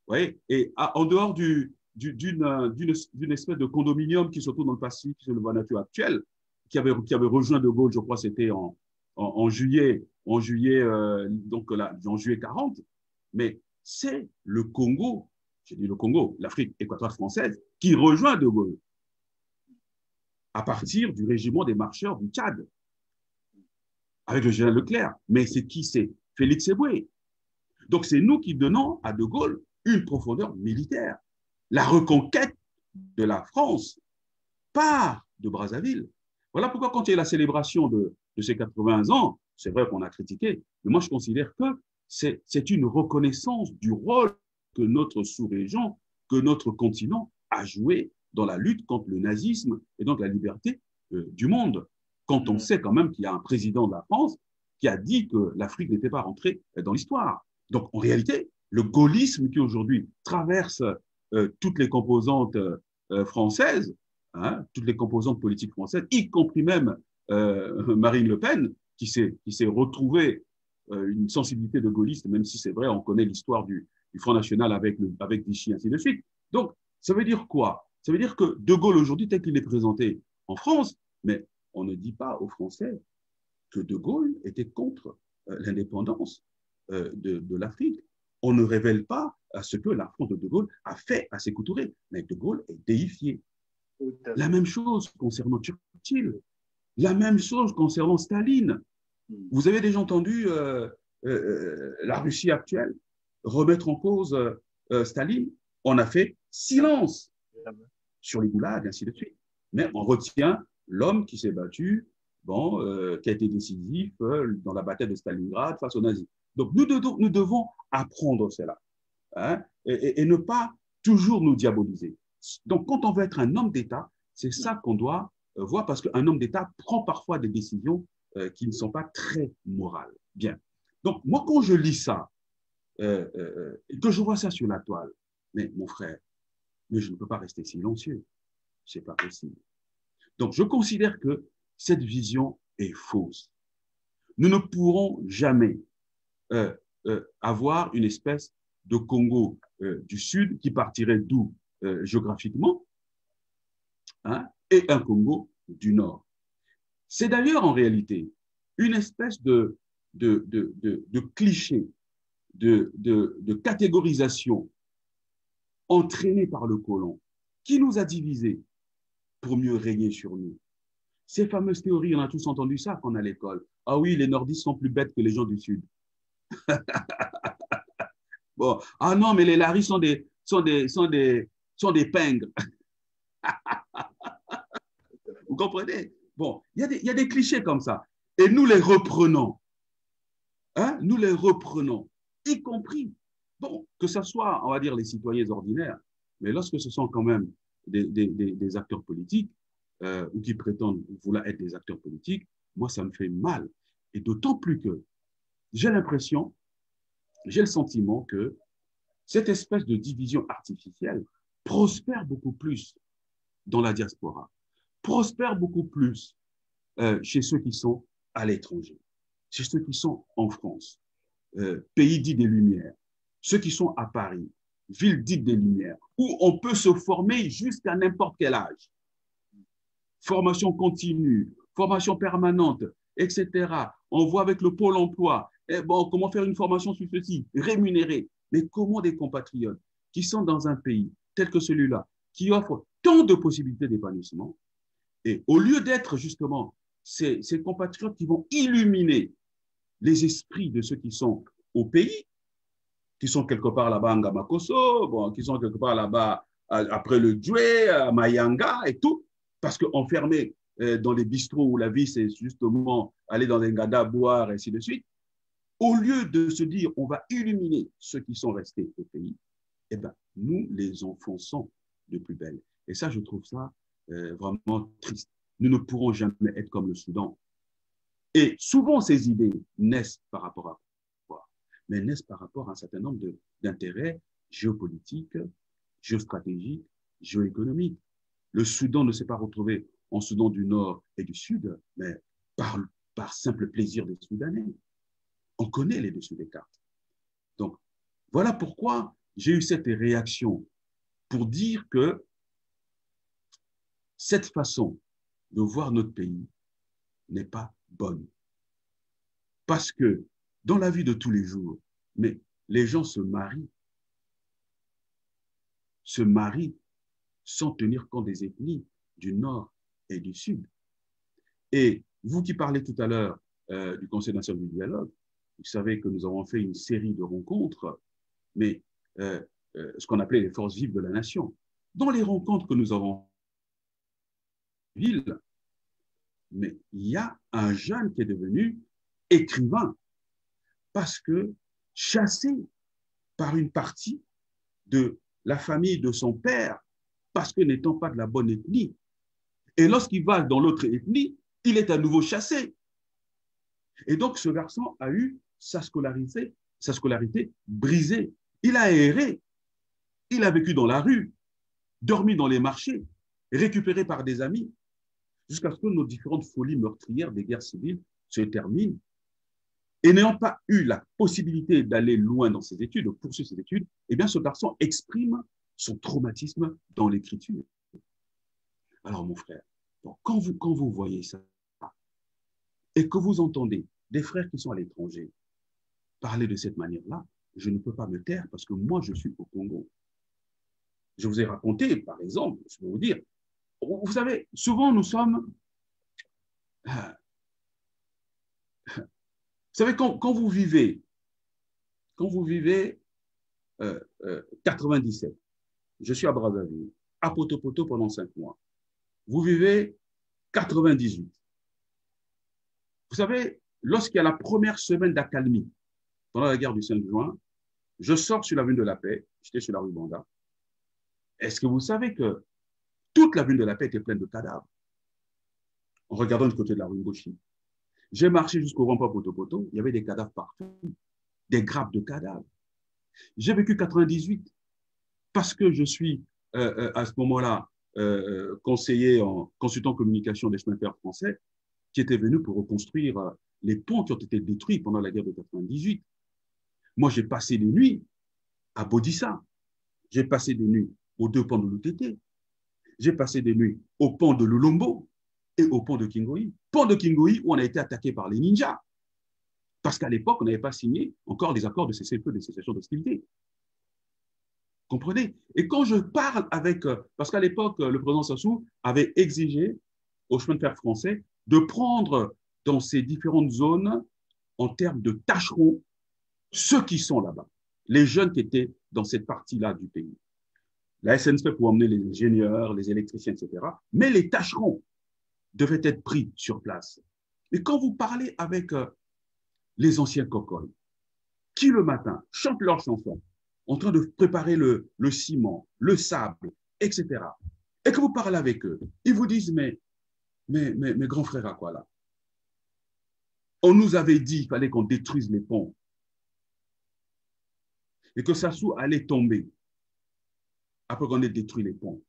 voyez, et en dehors d'une espèce de condominium qui se trouve dans le Pacifique, sur le Vanuatu actuel, qui avait rejoint De Gaulle, je crois, c'était en juillet, donc là, en juillet 40, mais c'est le Congo, j'ai dit le Congo, l'Afrique équatoriale française, qui rejoint De Gaulle à partir du régiment des marcheurs du Tchad, avec le général Leclerc. Mais c'est qui? C'est Félix Éboué. Donc c'est nous qui donnons à De Gaulle une profondeur militaire. La reconquête de la France part de Brazzaville. Voilà pourquoi quand il y a la célébration de ces 80 ans, c'est vrai qu'on a critiqué, mais moi je considère que c'est une reconnaissance du rôle que notre sous-région, que notre continent a joué dans la lutte contre le nazisme et donc la liberté du monde. Quand on sait quand même qu'il y a un président de la France qui a dit que l'Afrique n'était pas rentrée dans l'histoire. Donc en réalité, le gaullisme qui aujourd'hui traverse toutes les composantes françaises, hein, toutes les composantes politiques françaises, y compris même Marine Le Pen, qui s'est retrouvée une sensibilité de gaulliste, même si c'est vrai, on connaît l'histoire du Front National avec Vichy, ainsi de suite. Donc, ça veut dire quoi? Ça veut dire que De Gaulle, aujourd'hui, tel qu'il est présenté en France, mais on ne dit pas aux Français que De Gaulle était contre l'indépendance de l'Afrique. On ne révèle pas ce que la France de De Gaulle a fait à Sékou Touré, mais De Gaulle est déifié. La même chose concernant Churchill, la même chose concernant Staline. Vous avez déjà entendu la Russie actuelle remettre en cause Staline? On a fait silence sur les goulags, ainsi de suite. Mais on retient l'homme qui s'est battu, qui a été décisif dans la bataille de Stalingrad face aux nazis. Donc nous devons apprendre cela, hein, et ne pas toujours nous diaboliser. Donc quand on veut être un homme d'État, c'est ça qu'on doit voir, parce qu'un homme d'État prend parfois des décisions qui ne sont pas très morales. Bien. Donc moi, quand je lis ça, et que je vois ça sur la toile, mais mon frère, mais je ne peux pas rester silencieux. C'est pas possible. Donc je considère que cette vision est fausse. Nous ne pourrons jamais avoir une espèce de Congo du Sud qui partirait d'où géographiquement, hein, et un Congo du Nord. C'est d'ailleurs en réalité une espèce de cliché, de catégorisation entraînée par le colon qui nous a divisés pour mieux régner sur nous. Ces fameuses théories, on a tous entendu ça quand on est à l'école. Ah oui, les nordistes sont plus bêtes que les gens du Sud. Bon, ah non, mais les laris sont des pingres. Vous comprenez? Bon, il y a des clichés comme ça. Et nous les reprenons. Hein? Nous les reprenons, y compris, bon, que ce soit, on va dire, les citoyens ordinaires, mais lorsque ce sont quand même des acteurs politiques, ou qui prétendent vouloir être des acteurs politiques, moi, ça me fait mal. Et d'autant plus que j'ai l'impression, j'ai le sentiment que cette espèce de division artificielle prospère beaucoup plus dans la diaspora, prospère beaucoup plus chez ceux qui sont à l'étranger, chez ceux qui sont en France, pays dit des Lumières, ceux qui sont à Paris, ville dite des Lumières, où on peut se former jusqu'à n'importe quel âge. Formation continue, formation permanente, etc. On voit avec le pôle emploi, comment faire une formation sur ceci, rémunérée. Mais comment des compatriotes qui sont dans un pays tel que celui-là, qui offre tant de possibilités d'épanouissement, et au lieu d'être justement ces compatriotes qui vont illuminer les esprits de ceux qui sont au pays, qui sont quelque part là-bas à Ngamakoso, qui sont quelque part là-bas après le Djoué, à Mayanga et tout, parce qu'enfermés dans les bistrots où la vie, c'est justement aller dans les ngadas, boire, et ainsi de suite, au lieu de se dire on va illuminer ceux qui sont restés au pays, eh ben, nous les enfonçons de plus belle. Et ça, je trouve ça vraiment triste. Nous ne pourrons jamais être comme le Soudan. Et souvent, ces idées naissent par rapport à quoi? Mais naissent par rapport à un certain nombre d'intérêts géopolitiques, géostratégiques, géoéconomiques. Le Soudan ne s'est pas retrouvé en Soudan du Nord et du Sud, mais par simple plaisir des Soudanais. On connaît les dessous des cartes. Donc, voilà pourquoi j'ai eu cette réaction pour dire que cette façon de voir notre pays n'est pas bonne. Parce que dans la vie de tous les jours, mais les gens se marient sans tenir compte des ethnies du Nord et du Sud. Et vous qui parlez tout à l'heure du Conseil national du dialogue, vous savez que nous avons fait une série de rencontres, mais ce qu'on appelait les forces vives de la nation. Dans les rencontres que nous avons ville, mais il y a un jeune qui est devenu écrivain parce que chassé par une partie de la famille de son père, parce que n'étant pas de la bonne ethnie. Et lorsqu'il va dans l'autre ethnie, il est à nouveau chassé. Et donc, ce garçon a eu sa scolarité brisée. Il a erré. Il a vécu dans la rue, dormi dans les marchés, récupéré par des amis, jusqu'à ce que nos différentes folies meurtrières des guerres civiles se terminent. Et n'ayant pas eu la possibilité d'aller loin dans ses études, de poursuivre ses études, eh bien, ce garçon exprime son traumatisme dans l'écriture. Alors, mon frère, quand vous voyez ça et que vous entendez des frères qui sont à l'étranger parler de cette manière-là, je ne peux pas me taire parce que moi, je suis au Congo. Je vous ai raconté, par exemple, je peux vous dire, vous savez, souvent nous sommes... Vous savez, quand vous vivez 97, je suis à Brazzaville, à Poto-Poto pendant 5 mois. Vous vivez 98. Vous savez, lorsqu'il y a la première semaine d'accalmie, pendant la guerre du 5 juin, je sors sur l'avenue de la Paix, j'étais sur la rue Banda. Est-ce que vous savez que toute l'avenue de la Paix était pleine de cadavres? En regardant du côté de la rue Gauchy. J'ai marché jusqu'au rond-point Poto-Poto, il y avait des cadavres partout, des grappes de cadavres. J'ai vécu 98 parce que je suis à ce moment-là conseiller en consultant communication des chemins de fer français qui était venu pour reconstruire les ponts qui ont été détruits pendant la guerre de 98. Moi, j'ai passé des nuits à Bodissa. J'ai passé des nuits aux 2 ponts de l'UTT. J'ai passé des nuits au pont de Lulombo et au pont de Kingoï. Pont de Kingoï où on a été attaqué par les ninjas. Parce qu'à l'époque, on n'avait pas signé encore les accords de cessez-le-feu, de cessation d'hostilité. Comprenez? Et quand je parle avec... Parce qu'à l'époque, le président Sassou avait exigé au chemin de fer français de prendre dans ces différentes zones, en termes de tâcherons, ceux qui sont là-bas, les jeunes qui étaient dans cette partie-là du pays. La SNCF pour emmener les ingénieurs, les électriciens, etc. Mais les tâcherons devaient être pris sur place. Et quand vous parlez avec les anciens cocoles, qui le matin chantent leurs chansons, en train de préparer le ciment, le sable, etc., et que vous parlez avec eux, ils vous disent, mais grand frère, à quoi là? On nous avait dit qu'il fallait qu'on détruise les ponts et que Sassou allait tomber après qu'on ait détruit les ponts.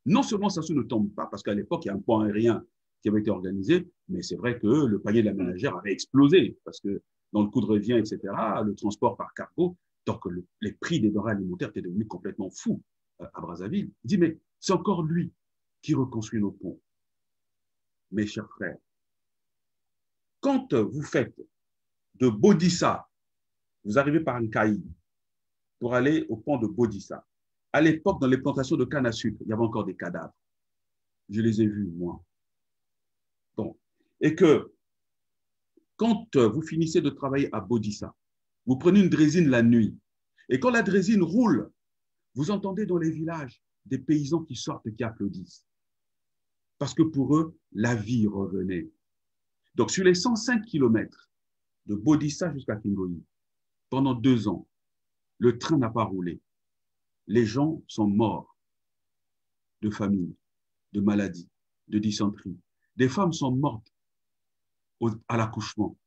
Non seulement Sassou ne tombe pas, parce qu'à l'époque, il y a un pont aérien qui avait été organisé, mais c'est vrai que le panier de la ménagère avait explosé, parce que dans le coup de revient, etc., le transport par cargo, donc les prix des denrées alimentaires étaient devenus complètement fous à Brazzaville. Il dit, mais c'est encore lui qui reconstruit nos ponts. Mes chers frères, quand vous faites de Bodissa, vous arrivez par Nkaï pour aller au pont de Bodissa. À l'époque, dans les plantations de canne à sucre, il y avait encore des cadavres. Je les ai vus, moi. Bon. Et que quand vous finissez de travailler à Bodissa, vous prenez une draisine la nuit, et quand la draisine roule, vous entendez dans les villages des paysans qui sortent et qui applaudissent. Parce que pour eux, la vie revenait. Donc, sur les 105 kilomètres de Bodissa jusqu'à Kingoï, pendant 2 ans, le train n'a pas roulé. Les gens sont morts de famine, de maladie, de dysenterie. Des femmes sont mortes à l'accouchement.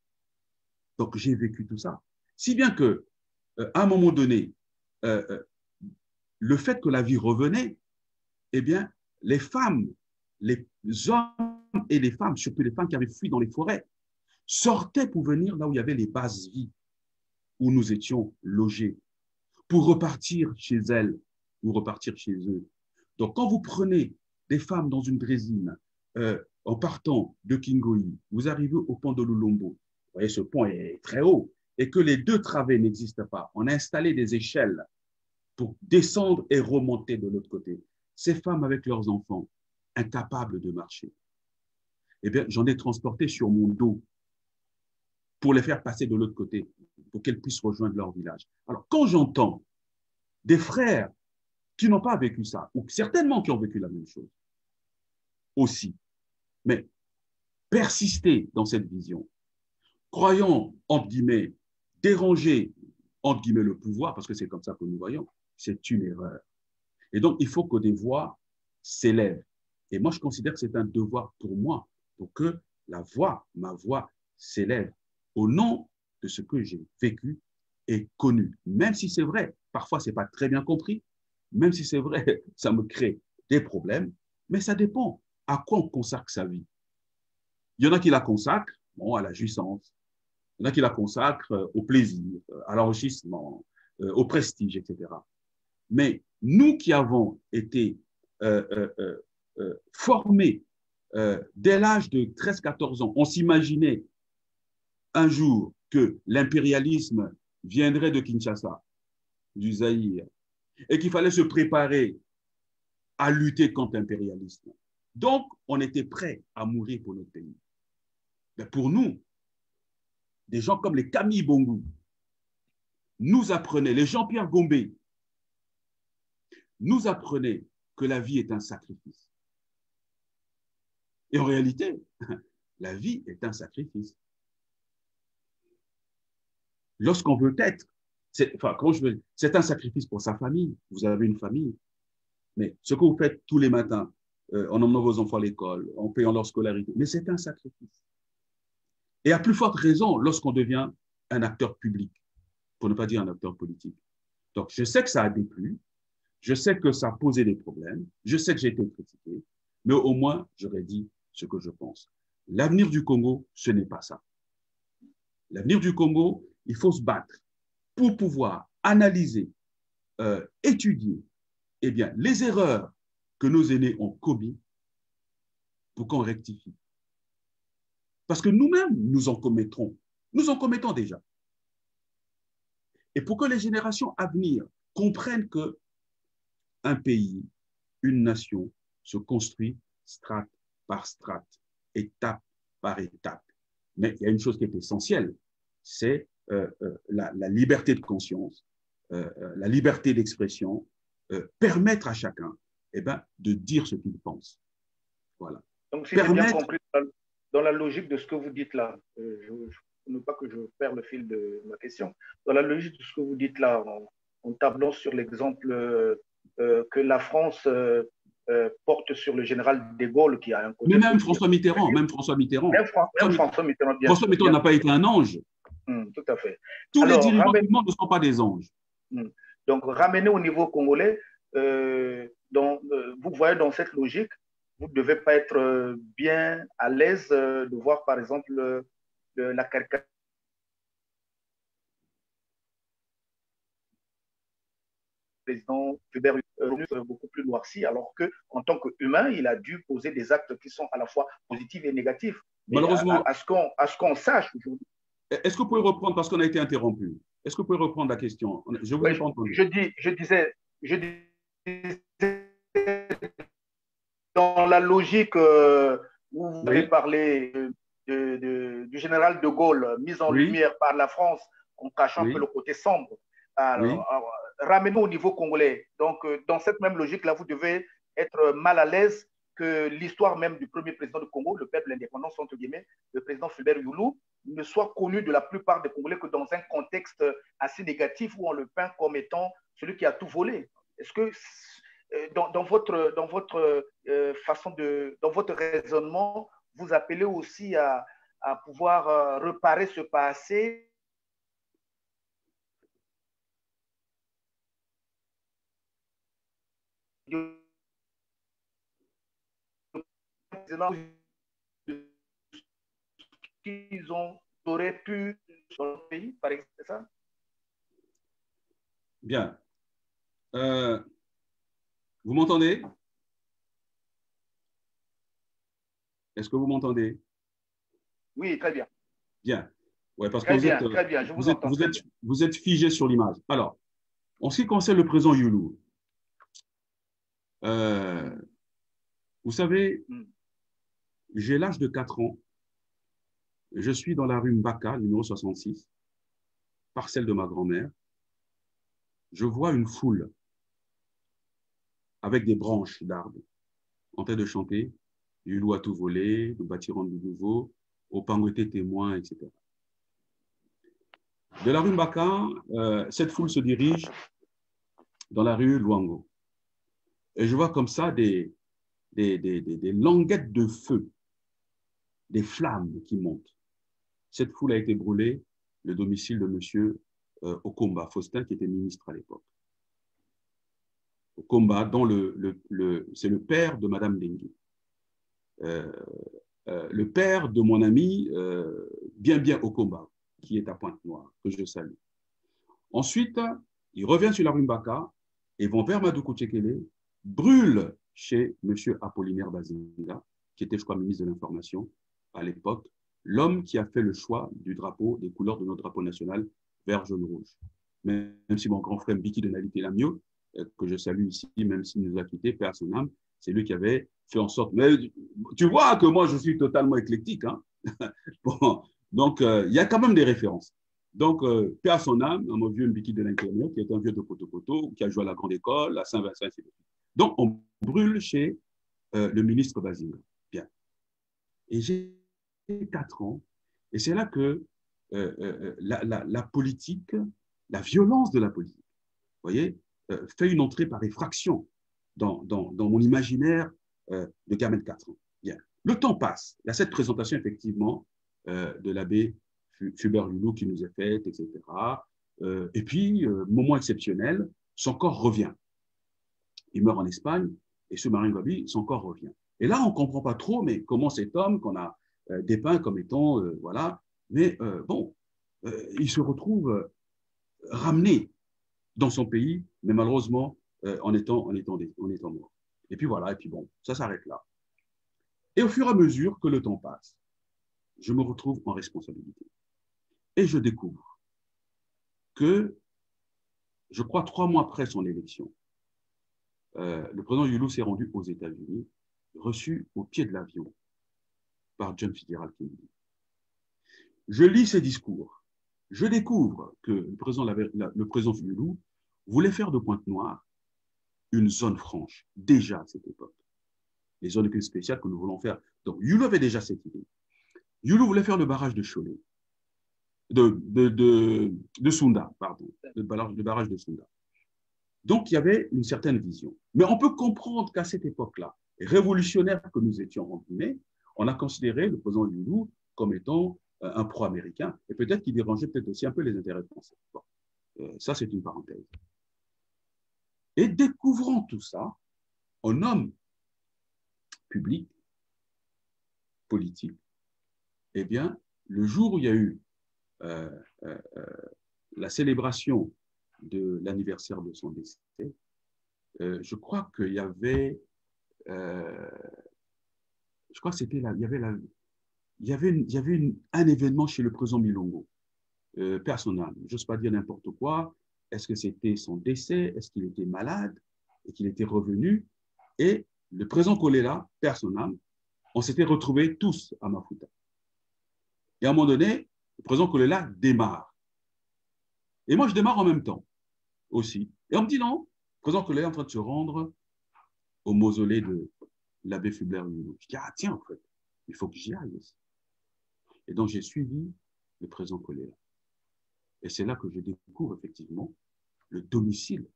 Donc, j'ai vécu tout ça. Si bien que, à un moment donné, le fait que la vie revenait, eh bien, les femmes, les hommes et les femmes, surtout les femmes qui avaient fui dans les forêts, sortaient pour venir là où il y avait les bases vies, où nous étions logés. pour repartir chez elles ou repartir chez eux. Donc, quand vous prenez des femmes dans une draisine en partant de Kingoï, vous arrivez au pont de Lulombo, vous voyez, ce pont est très haut, et que les deux travées n'existent pas, on a installé des échelles pour descendre et remonter de l'autre côté. Ces femmes avec leurs enfants, incapables de marcher, eh bien, j'en ai transporté sur mon dos pour les faire passer de l'autre côté, pour qu'elles puissent rejoindre leur village. Alors, quand j'entends des frères qui n'ont pas vécu ça, ou certainement qui ont vécu la même chose aussi, mais persister dans cette vision, croyant, entre guillemets, déranger, entre guillemets, le pouvoir, parce que c'est comme ça que nous voyons, c'est une erreur. Et donc, il faut que des voix s'élèvent. Et moi, je considère que c'est un devoir pour moi, pour que la voix, ma voix, s'élève au nom de ce que j'ai vécu et connu. Même si c'est vrai, parfois, ce n'est pas très bien compris, même si c'est vrai, ça me crée des problèmes, mais ça dépend à quoi on consacre sa vie. Il y en a qui la consacrent bon, à la jouissance, il y en a qui la consacrent au plaisir, à l'enrichissement, au prestige, etc. Mais nous qui avons été formés dès l'âge de 13-14 ans, on s'imaginait un jour que l'impérialisme viendrait de Kinshasa, du Zaïre, et qu'il fallait se préparer à lutter contre l'impérialisme. Donc, on était prêt à mourir pour notre pays. Mais pour nous, des gens comme les Camille Bongo nous apprenaient, les Jean-Pierre Gombe nous apprenaient que la vie est un sacrifice. Et en réalité, la vie est un sacrifice. Lorsqu'on veut être, c'est un sacrifice pour sa famille. Vous avez une famille. Mais ce que vous faites tous les matins, en emmenant vos enfants à l'école, en payant leur scolarité, mais c'est un sacrifice. Et à plus forte raison lorsqu'on devient un acteur public, pour ne pas dire un acteur politique. Donc, je sais que ça a déplu, je sais que ça a posé des problèmes, je sais que j'ai été critiqué, mais au moins, j'aurais dit ce que je pense. L'avenir du Congo, ce n'est pas ça. L'avenir du Congo, il faut se battre pour pouvoir analyser, étudier eh bien, les erreurs que nos aînés ont commises pour qu'on rectifie. Parce que nous-mêmes, nous en commettons déjà. Et pour que les générations à venir comprennent qu'un pays, une nation se construit strate par strate, étape par étape. Mais il y a une chose qui est essentielle, c'est la liberté de conscience, la liberté d'expression, permettre à chacun eh ben, de dire ce qu'il pense. Voilà. Donc, si j'ai bien compris, dans la logique de ce que vous dites là, ne pas que je perds le fil de ma question, dans la logique de ce que vous dites là, en tablant sur l'exemple que la France porte sur le général de Gaulle qui a un côté. Mais même François Mitterrand, François Mitterrand n'a pas été un ange. Tout à fait. Tous les dirigeants du monde ne sont pas des anges. Donc, ramener au niveau congolais, vous voyez dans cette logique, vous ne devez pas être bien à l'aise de voir, par exemple, la caricature du président Hubert beaucoup plus noirci, alors qu'en tant qu'humain, il a dû poser des actes qui sont à la fois positifs et négatifs. Mais malheureusement, à ce qu'on sache aujourd'hui. Est-ce que vous pouvez reprendre, parce qu'on a été interrompu, est-ce que vous pouvez reprendre la question? Je vous ai pas entendu. Je disais, dans la logique où vous avez parlé du général de Gaulle, mis en lumière par la France, en cachant un peu le côté sombre. Alors, ramenons au niveau congolais. Donc, dans cette même logique-là, vous devez être mal à l'aise que l'histoire même du premier président du Congo, le peuple indépendant, entre guillemets, le président Fulbert Youlou, ne soit connu de la plupart des Congolais que dans un contexte assez négatif où on le peint comme étant celui qui a tout volé. Est-ce que dans votre façon dans votre raisonnement, vous appelez aussi à pouvoir réparer ce passé qu'ils auraient pu dans le pays, par exemple, c'est ça? Bien. Vous m'entendez? Est-ce que vous m'entendez? Oui, très bien. Bien. Ouais, parce que Très bien, je vous entends très bien. vous êtes figé sur l'image. Alors, en ce qui concerne le président Youlou, vous savez, j'ai l'âge de 4 ans. Je suis dans la rue Mbaka, numéro 66, parcelle de ma grand-mère. Je vois une foule avec des branches d'arbres en train de chanter « Youlou a tout volé, nous bâtirons de nouveau, au Pangoté témoin, etc. » De la rue Mbaka, cette foule se dirige dans la rue Luango. Et je vois comme ça des languettes de feu, des flammes qui montent. Cette foule a été brûlée, le domicile de M. Okomba, Faustin, qui était ministre à l'époque. Okomba, dont c'est le père de Mme Dengue. Le père de mon ami, bien Okomba, qui est à Pointe-Noire, que je salue. Ensuite, ils reviennent sur la rue Mbaka et vont vers Madoukou Tchekele, brûlent chez M. Apollinaire Bazinga, qui était, je crois, ministre de l'Information à l'époque, l'homme qui a fait le choix du drapeau, des couleurs de notre drapeau national, vert, jaune, rouge. Même si mon grand frère Biki de Nalité Lamio, que je salue ici, même s'il nous a quittés, paix à son âme, c'est lui qui avait fait en sorte. Mais tu vois que moi, je suis totalement éclectique. Hein. Bon, donc, il y a quand même des références. Donc, paix à son âme, un vieux Mbiki de l'Internet, qui est un vieux de Poto, qui a joué à la grande école, à Saint-Vincent, etc. Donc, on brûle chez le ministre Bazinga. Bien. Et j'ai 4 ans, et c'est là que la politique, la violence de la politique, vous voyez, fait une entrée par effraction dans mon imaginaire de gamin de 4 ans. Bien. Le temps passe. Il y a cette présentation, effectivement, de l'abbé Fulbert Loulou qui nous est faite, etc. Et puis, moment exceptionnel, son corps revient. Il meurt en Espagne, et ce Marin Gabi, son corps revient. Et là, on ne comprend pas trop, mais comment cet homme qu'on a dépeint comme étant, voilà, mais bon, il se retrouve ramené dans son pays, mais malheureusement, en étant mort. Et puis voilà, et puis bon, ça s'arrête là. Et au fur et à mesure que le temps passe, je me retrouve en responsabilité. Et je découvre que, je crois 3 mois après son élection, le président Youlou s'est rendu aux États-Unis, reçu au pied de l'avion par John Fitzgerald Kennedy. Je lis ses discours. Je découvre que le président Youlou voulait faire de Pointe-Noire une zone franche, déjà à cette époque. Les zones spéciales que nous voulons faire. Donc, Youlou avait déjà cette idée. Youlou voulait faire le barrage de Cholet, de Sunda, pardon, le barrage de Sunda. Donc, il y avait une certaine vision. Mais on peut comprendre qu'à cette époque-là, révolutionnaire que nous étions en Guinée, on a considéré le président Youlou comme étant un pro-américain, et peut-être qu'il dérangeait peut-être aussi un peu les intérêts français. Bon, ça, c'est une parenthèse. Et découvrant tout ça, en homme public, politique, eh bien, le jour où il y a eu la célébration de l'anniversaire de son décès, je crois qu'il y avait, je crois que c'était là, il y avait un événement chez le président Milongo, personnel. Je n'ose pas dire n'importe quoi. Est-ce que c'était son décès? Est-ce qu'il était malade et qu'il était revenu? Et le président Kolela, personnel, on s'était retrouvés tous à Mafuta. Et à un moment donné, le président Kolela démarre. Et moi, je démarre en même temps aussi. Et on me dit non, le président Kolela est en train de se rendre au mausolée de l'abbé Fulbert-Luneau. Je dis, ah tiens, en fait, il faut que j'y aille aussi. Et donc, j'ai suivi le président Kolela. Et c'est là que je découvre effectivement le domicile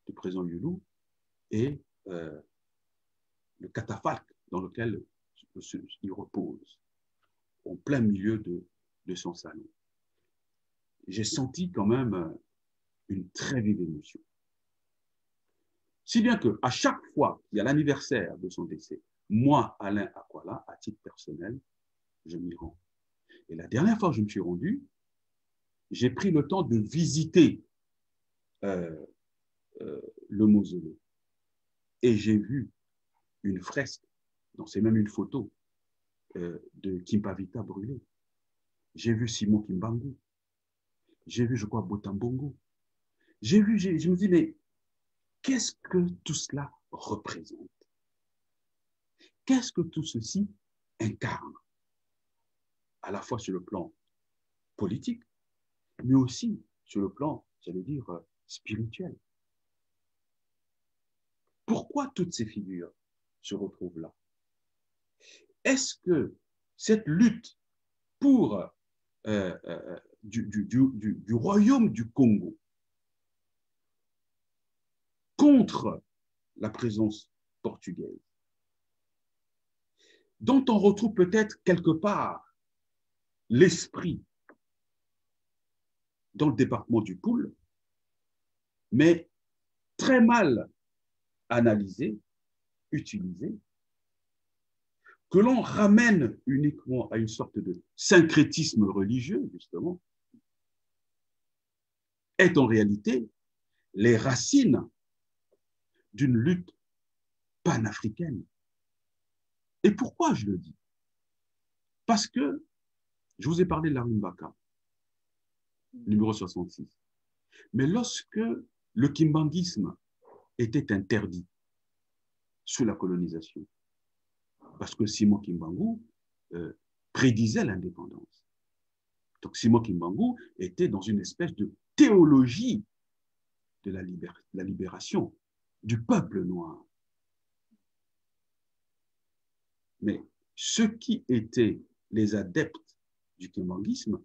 du président Youlou et le catafalque dans lequel il repose, en plein milieu de son salon. J'ai senti quand même une très vive émotion. Si bien qu'à chaque fois qu'il y a l'anniversaire de son décès, moi, Alain Akwala, à titre personnel, je m'y rends. Et la dernière fois que je me suis rendu, j'ai pris le temps de visiter euh, le mausolée. Et j'ai vu une fresque, donc c'est même une photo de Kimpavita brûlée. J'ai vu Simon Kimbangu. J'ai vu, je crois, Botambongo. J'ai vu, je me dis, mais qu'est-ce que tout cela représente? Qu'est-ce que tout ceci incarne? À la fois sur le plan politique, mais aussi sur le plan, j'allais dire, spirituel. Pourquoi toutes ces figures se retrouvent là? Est-ce que cette lutte pour du royaume du Congo contre la présence portugaise, dont on retrouve peut-être quelque part l'esprit dans le département du Poul, mais très mal analysé, utilisé, que l'on ramène uniquement à une sorte de syncrétisme religieux, justement, est en réalité les racines d'une lutte panafricaine. Et pourquoi je le dis? Parce que je vous ai parlé de la Rumbaka, numéro 66. Mais lorsque le kimbanguisme était interdit sous la colonisation, parce que Simon Kimbangu prédisait l'indépendance. Donc Simon Kimbangu était dans une espèce de théologie de la libération du peuple noir. Mais ceux qui étaient les adeptes du kimbanguisme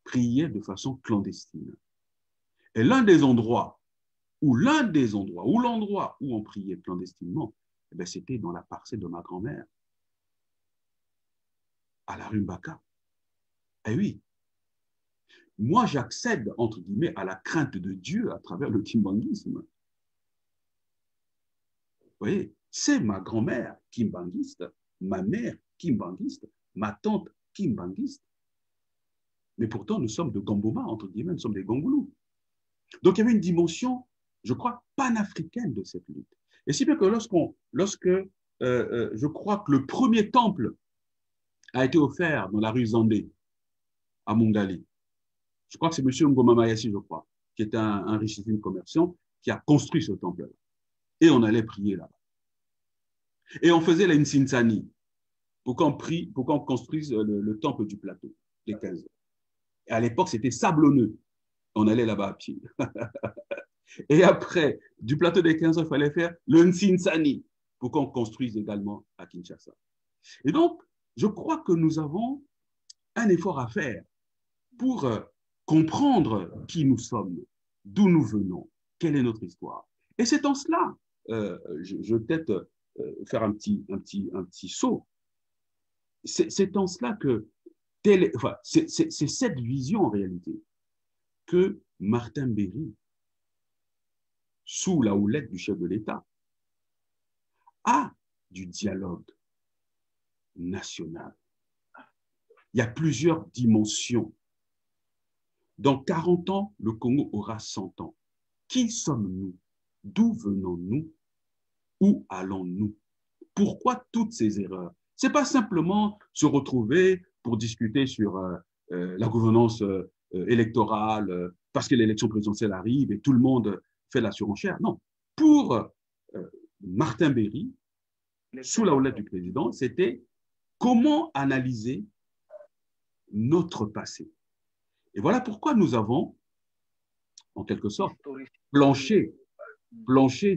priaient de façon clandestine. Et l'endroit où on priait clandestinement, eh c'était dans la parcelle de ma grand-mère, à la Rumbaka. Eh oui, moi j'accède, entre guillemets, à la crainte de Dieu à travers le kimbanguisme. Vous voyez, c'est ma grand-mère kimbanguiste, ma mère kimbanguiste, ma tante kimbanguiste. Mais pourtant, nous sommes de Gamboma, entre guillemets, nous sommes des Gongoulous. Donc, il y avait une dimension, je crois, panafricaine de cette lutte. Et si bien que lorsque je crois que le premier temple a été offert dans la rue Zandé, à Mungali, je crois que c'est M. Ngoma Mayassi, je crois, qui est un richissime commerçant, qui a construit ce temple-là. Et on allait prier là-bas. Et on faisait la Nsinsani pour qu'on construise le temple du plateau, les 15 heures. Et à l'époque, c'était sablonneux. On allait là-bas à pied. Et après, du plateau des 15 heures, il fallait faire le Nsinsani pour qu'on construise également à Kinshasa. Et donc, je crois que nous avons un effort à faire pour comprendre qui nous sommes, d'où nous venons, quelle est notre histoire. Et c'est en cela, je vais peut-être faire un petit saut, c'est en cela que, c'est cette vision en réalité que Martin Berry, sous la houlette du chef de l'État, a du dialogue national. Il y a plusieurs dimensions. Dans 40 ans, le Congo aura 100 ans. Qui sommes-nous? D'où venons-nous? Où allons-nous? Pourquoi toutes ces erreurs? Ce n'est pas simplement se retrouver pour discuter sur la gouvernance électorale, parce que l'élection présidentielle arrive et tout le monde fait la surenchère. Non. Pour Martin Berry, sous la houlette du président, c'était comment analyser notre passé. Et voilà pourquoi nous avons, en quelque sorte, planché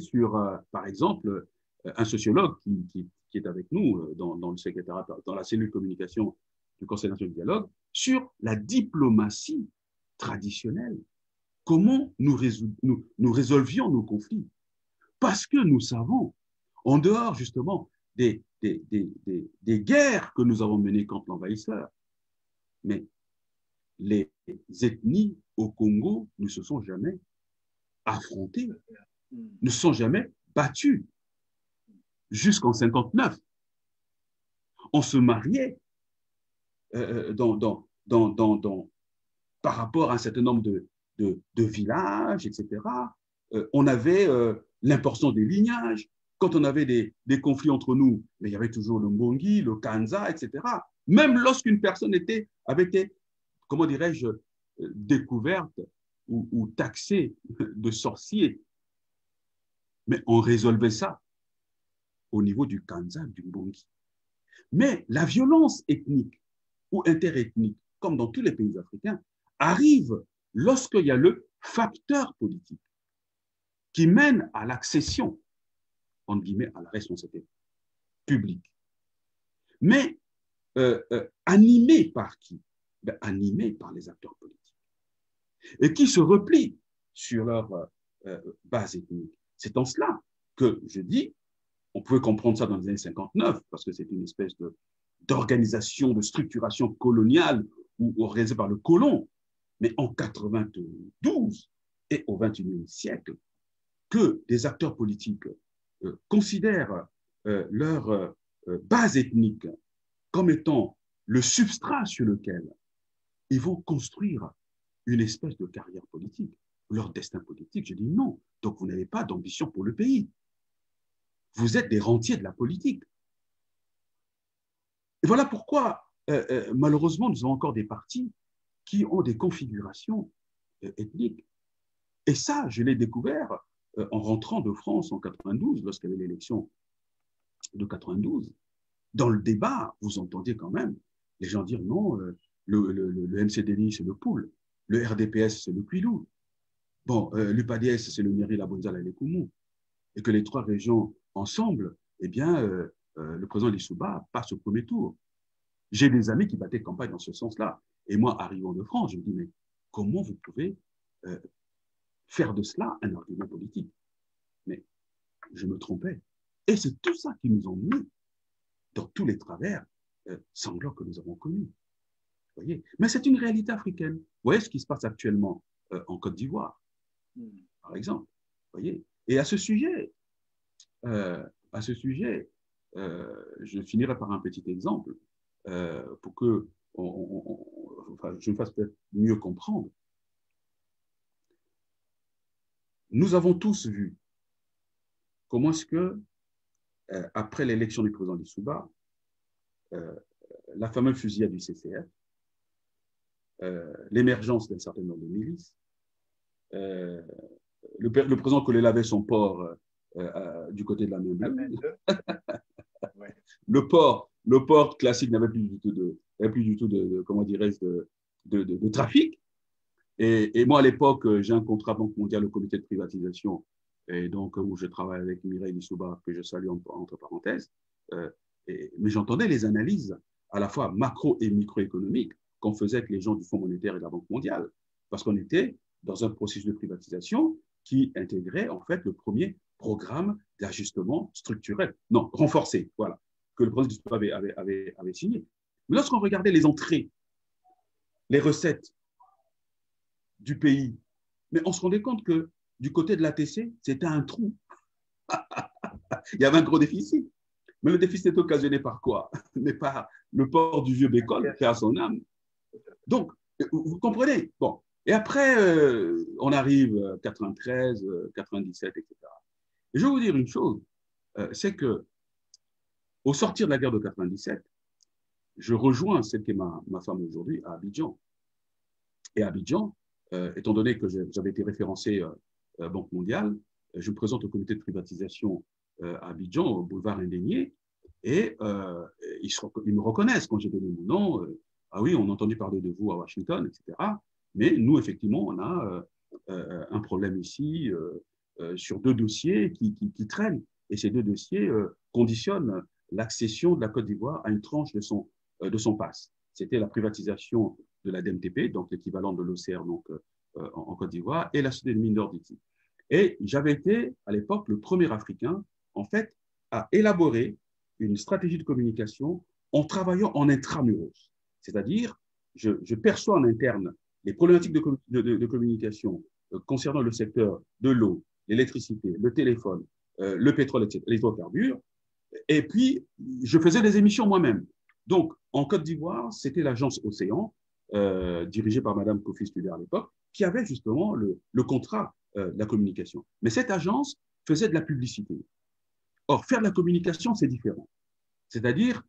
sur, par exemple, un sociologue qui est avec nous dans le secrétariat, dans la cellule communication du Conseil national du dialogue, sur la diplomatie traditionnelle. Comment nous résolvions nos conflits? Parce que nous savons, en dehors justement des guerres que nous avons menées contre l'envahisseur, mais les ethnies au Congo ne se sont jamais affrontées, ne se sont jamais battues. Jusqu'en 59, on se mariait par rapport à un certain nombre de villages, etc. on avait l'importance des lignages. Quand on avait des conflits entre nous, mais il y avait toujours le Mbongi, le Kanza, etc. Même lorsqu'une personne avait été, comment dirais-je, découverte ou taxée de sorcier, mais on résolvait ça au niveau du Kanza, du Mbongi. Mais la violence ethnique ou interethnique, comme dans tous les pays africains, arrive lorsqu'il y a le facteur politique qui mène à l'accession, entre guillemets, à la responsabilité publique. Mais animé par qui? Animé par les acteurs politiques. Et qui se replient sur leur base ethnique. C'est en cela que je dis, on pouvait comprendre ça dans les années 59, parce que c'est une espèce d'organisation, de structuration coloniale ou organisée par le colon, mais en 92 et au XXIe siècle, que des acteurs politiques considèrent leur base ethnique comme étant le substrat sur lequel ils vont construire une espèce de carrière politique, leur destin politique. Je dis non. Donc, vous n'avez pas d'ambition pour le pays. Vous êtes des rentiers de la politique. Et voilà pourquoi, malheureusement, nous avons encore des partis qui ont des configurations ethniques. Et ça, je l'ai découvert en rentrant de France en 92, lorsqu'il y avait l'élection de 92. Dans le débat, vous entendiez quand même les gens dire non, le MCDI, c'est le Poul, le RDPS, c'est le Quilou, bon, l'UPADS, c'est le Miri, la Bonzala et les Koumou, et que les trois régions ensemble, eh bien, le président Lissouba passe au premier tour. J'ai des amis qui battaient campagne dans ce sens-là. Et moi, arrivant de France, je me dis, mais comment vous pouvez faire de cela un argument politique? Mais je me trompais. Et c'est tout ça qui nous ont mis dans tous les travers sanglants que nous avons connus. Vous voyez? Mais c'est une réalité africaine. Vous voyez ce qui se passe actuellement en Côte d'Ivoire, par exemple. Vous voyez? Et à ce sujet, je finirai par un petit exemple pour que je me fasse peut-être mieux comprendre. Nous avons tous vu comment est-ce que, après l'élection du président Lissouba, la fameuse fusillade du CCF, l'émergence d'un certain nombre de milices, le président Kolela avait son port du côté de la main bleue. Ouais. Le port classique n'avait plus du tout de comment dirais-je, de trafic. Et moi, à l'époque, j'ai un contrat Banque mondiale au comité de privatisation, et donc où je travaille avec Mireille Lissouba, que je salue entre parenthèses. Mais j'entendais les analyses à la fois macro et microéconomiques qu'on faisait avec les gens du Fonds monétaire et de la Banque mondiale, parce qu'on était dans un processus de privatisation qui intégrait en fait le premier programme d'ajustement structurel, non, renforcé, voilà, que le président avait signé. Mais lorsqu'on regardait les entrées, les recettes du pays, mais on se rendait compte que du côté de l'ATC, c'était un trou. Il y avait un gros déficit. Mais le déficit est occasionné par quoi? Mais par le port du vieux Bécole, fait à son âme. Donc, vous comprenez? Bon. Et après, on arrive 93, 97, etc. Et je vais vous dire une chose, c'est que au sortir de la guerre de 97, je rejoins celle qui est ma femme aujourd'hui à Abidjan. Et à Abidjan, étant donné que j'avais été référencé Banque mondiale, je me présente au comité de privatisation à Abidjan, au boulevard Indénié, et ils me reconnaissent quand j'ai donné mon nom. Ah oui, on a entendu parler de vous à Washington, etc. Mais nous, effectivement, on a un problème ici sur deux dossiers qui traînent. Et ces deux dossiers conditionnent l'accession de la Côte d'Ivoire à une tranche de son pass. C'était la privatisation de la DMTP, donc l'équivalent de l'OCR en Côte d'Ivoire, et la société de mines d'or d'Ity. Et j'avais été, à l'époque, le premier Africain, en fait, à élaborer une stratégie de communication en travaillant en intramuros. C'est-à-dire, je perçois en interne les problématiques de communication concernant le secteur de l'eau, l'électricité, le téléphone, le pétrole, etc., les hydrocarbures, et puis je faisais des émissions moi-même. Donc, en Côte d'Ivoire, c'était l'agence Océan, dirigée par Madame Kofi Studer à l'époque, qui avait justement le contrat la communication. Mais cette agence faisait de la publicité. Or, faire de la communication, c'est différent. C'est-à-dire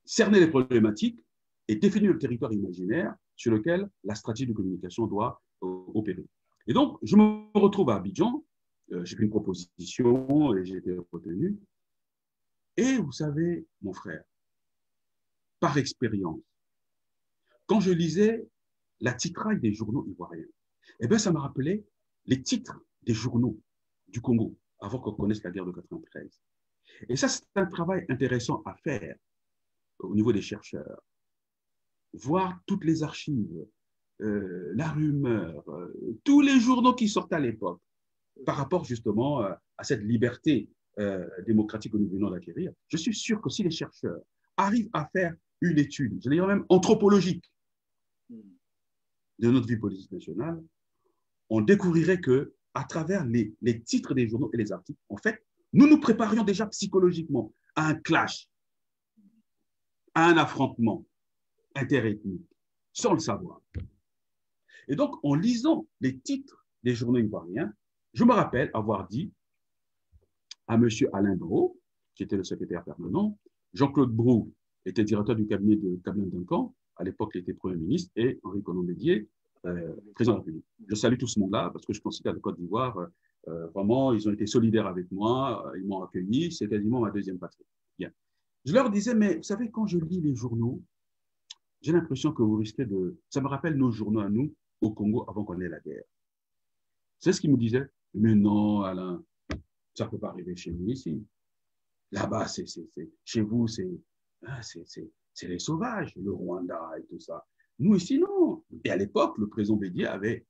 cerner les problématiques et définir le territoire imaginaire sur lequel la stratégie de communication doit opérer. Et donc, je me retrouve à Abidjan, j'ai fait une proposition et j'ai été retenu. Et vous savez, mon frère, par expérience, quand je lisais la titraille des journaux ivoiriens, eh bien, ça me rappelait les titres des journaux du Congo avant qu'on connaisse la guerre de 93. Et ça, c'est un travail intéressant à faire au niveau des chercheurs. Voir toutes les archives, la rumeur, tous les journaux qui sortaient à l'époque par rapport justement à cette liberté démocratique que nous venons d'acquérir. Je suis sûr que si les chercheurs arrivent à faire une étude, je dirais même anthropologique, de notre vie politique nationale, on découvrirait que à travers les titres des journaux et les articles, en fait, nous nous préparions déjà psychologiquement à un clash, à un affrontement interethnique, sans le savoir. Et donc, en lisant les titres des journaux ivoiriens, je me rappelle avoir dit à M. Alain Brault, qui était le secrétaire permanent, Jean-Claude Brou était directeur du cabinet de Kablan Duncan, à l'époque il était Premier ministre, et Henri Konan-Bédié, président de la République. Je salue tout ce monde-là parce que je considère la Côte d'Ivoire, vraiment, ils ont été solidaires avec moi, ils m'ont accueilli, c'est quasiment ma deuxième patrie. Bien. Je leur disais, mais vous savez, quand je lis les journaux, j'ai l'impression que vous risquez de... Ça me rappelle nos journaux à nous, au Congo, avant qu'on ait la guerre. C'est ce qu'ils me disaient. Mais non, Alain, ça ne peut pas arriver chez nous ici. Là-bas, chez vous, c'est les sauvages, le Rwanda et tout ça. Nous, ici, non. Et à l'époque, le président Bédié avait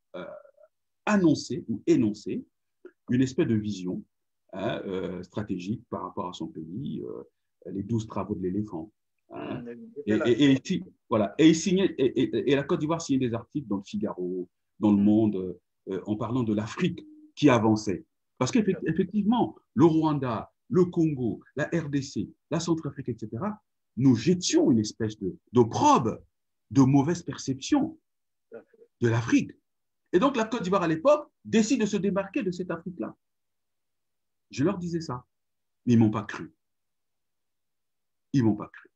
annoncé ou énoncé une espèce de vision stratégique par rapport à son pays, les 12 travaux de l'éléphant. Hein. Voilà. Et la Côte d'Ivoire signait des articles dans le Figaro, dans le Monde, en parlant de l'Afrique qui avançait. Parce qu'effectivement, le Rwanda, le Congo, la RDC, la Centrafrique, etc., nous jetions une espèce d'opprobre, de mauvaise perception de l'Afrique. Et donc, la Côte d'Ivoire, à l'époque, décide de se démarquer de cette Afrique-là. Je leur disais ça. Mais ils ne m'ont pas cru. Ils ne m'ont pas cru.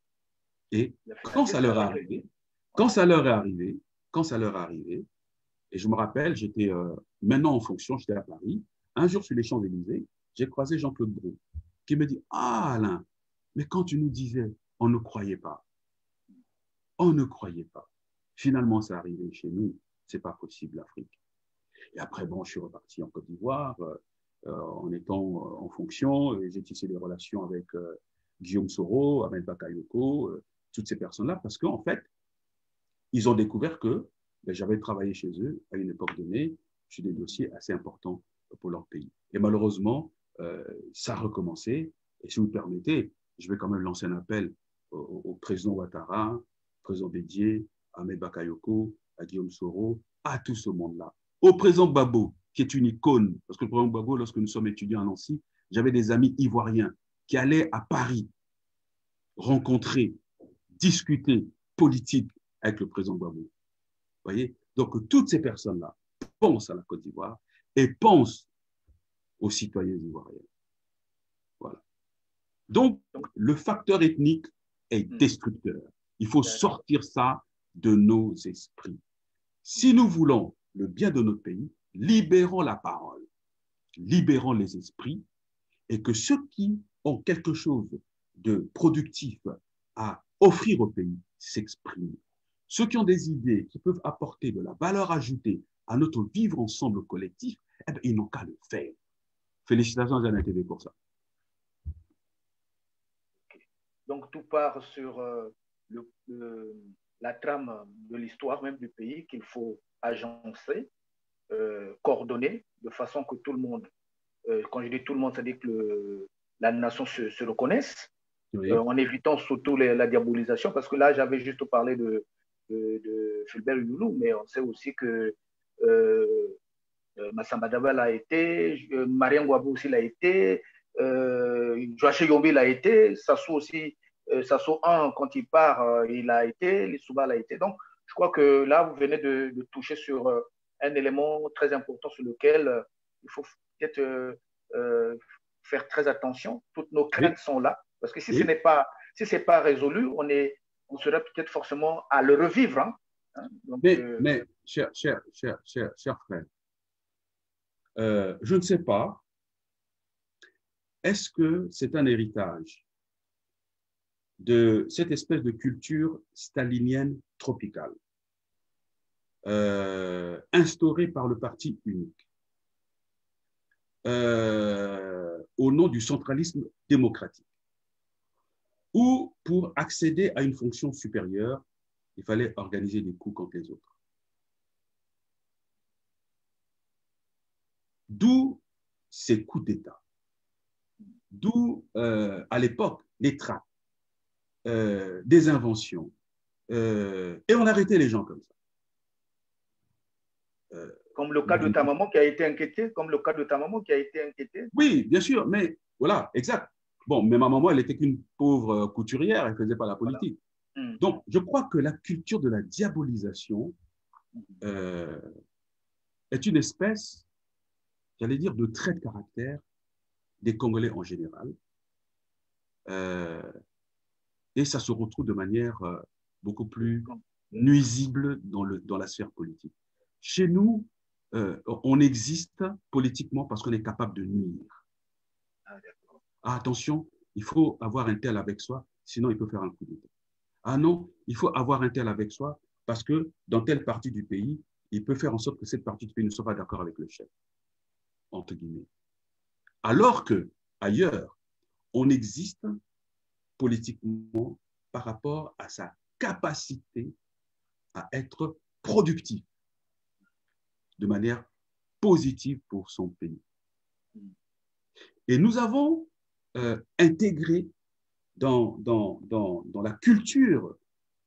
Et quand ça leur est arrivé, et je me rappelle, j'étais maintenant en fonction, j'étais à Paris, un jour sur les Champs-Élysées, j'ai croisé Jean-Claude Brou, qui me dit, ah Alain, mais quand tu nous disais, on ne croyait pas. On ne croyait pas. Finalement, c'est arrivé chez nous, c'est pas possible l'Afrique. Et après, bon, je suis reparti en Côte d'Ivoire, en étant en fonction, et j'ai tissé des relations avec Guillaume Soro, Ahmed Bakayoko, toutes ces personnes-là, parce qu'en fait, ils ont découvert que j'avais travaillé chez eux à une époque donnée sur des dossiers assez importants pour leur pays. Et malheureusement, ça a recommencé. Et si vous me permettez, je vais quand même lancer un appel au président Ouattara, au président Bédié, à Ahmed Bakayoko, à Guillaume Soro, à tout ce monde-là. Au président Gbagbo, qui est une icône, parce que le président Gbagbo, lorsque nous sommes étudiants à Nancy, j'avais des amis ivoiriens qui allaient à Paris rencontrer, discuter politique avec le président Gbagbo. Vous voyez? Donc, toutes ces personnes-là pensent à la Côte d'Ivoire et pensent aux citoyens ivoiriens. Voilà. Donc, le facteur ethnique est destructeur. Il faut sortir ça de nos esprits. Si nous voulons le bien de notre pays, libérons la parole, libérons les esprits, et que ceux qui ont quelque chose de productif à offrir au pays s'expriment. Ceux qui ont des idées qui peuvent apporter de la valeur ajoutée à notre vivre ensemble collectif, eh bien, ils n'ont qu'à le faire. Félicitations à Jeanne TV pour ça. Donc, tout part sur la trame de l'histoire même du pays qu'il faut agencer, coordonner, de façon que tout le monde, quand je dis tout le monde, c'est-à-dire que la nation se reconnaisse, oui. En évitant surtout la diabolisation, parce que là, j'avais juste parlé de Fulbert Youlou, mais on sait aussi que Massamba Daba l'a été, Marien Ngouabou aussi l'a été, Joachim Yombi l'a été, Sassou aussi, Sassou 1, quand il part, il a été, Lissouba l'a été. Donc, je crois que là, vous venez de toucher sur un élément très important sur lequel il faut peut-être faire très attention. Toutes nos craintes Oui, sont là. Parce que si ce oui. n'est pas, si c'est pas résolu, on serait peut-être forcément à le revivre. Donc, Mais cher frère, je ne sais pas, est-ce que c'est un héritage de cette espèce de culture stalinienne tropicale instaurée par le parti unique au nom du centralisme démocratique, où pour accéder à une fonction supérieure, il fallait organiser des coups contre les autres. D'où ces coups d'État, d'où à l'époque les trappes, des inventions, et on arrêtait les gens comme ça. comme le cas de ta maman qui a été inquiétée, comme le cas de ta maman qui a été inquiétée. Oui, bien sûr, mais voilà, exact. Bon, mais ma maman, elle était qu'une pauvre couturière, elle ne faisait pas la Voilà. politique. Donc, je crois que la culture de la diabolisation euh, est une espèce, j'allais dire, de trait de caractère des Congolais en général. Euh, et ça se retrouve de manière beaucoup plus nuisible dans la sphère politique. Chez nous, on existe politiquement parce qu'on est capable de nuire. Ah, attention, il faut avoir un tel avec soi, sinon il peut faire un coup d'État. Ah non, il faut avoir un tel avec soi parce que dans telle partie du pays, il peut faire en sorte que cette partie du pays ne soit pas d'accord avec le chef, entre guillemets. Alors que ailleurs, on existe politiquement par rapport à sa capacité à être productif de manière positive pour son pays. Et nous avons intégré dans la culture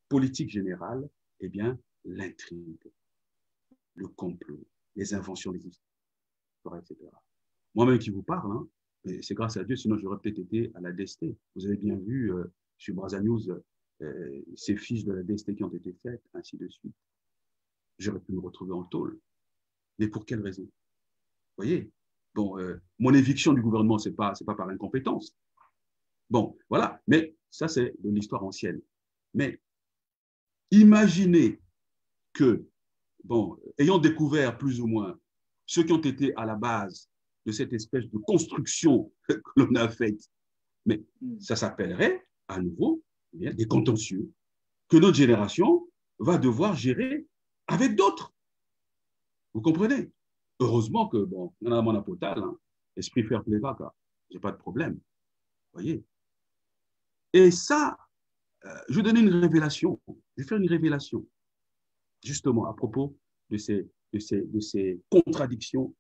politique générale, eh bien, l'intrigue, le complot, les inventions des histoires, etc. Moi-même qui vous parle, hein, c'est grâce à Dieu, sinon j'aurais peut-être été à la DST. Vous avez bien vu sur Braza News ces fiches de la DST qui ont été faites, ainsi de suite. J'aurais pu me retrouver en tôle. Mais pour quelle raison? Vous voyez? Bon, mon éviction du gouvernement, c'est pas par incompétence. Bon, voilà. Mais ça, c'est de l'histoire ancienne. Mais imaginez que, bon, ayant découvert plus ou moins ceux qui ont été à la base de cette espèce de construction que l'on a faite, mais ça s'appellerait à nouveau eh bien, des contentieux que notre génération va devoir gérer avec d'autres. Vous comprenez? Heureusement que, bon, on a mon apotal, hein, esprit fair play va, j'ai pas de problème. Vous voyez? Et ça, je vais donner une révélation. Je vais faire une révélation, justement, à propos de ces contradictions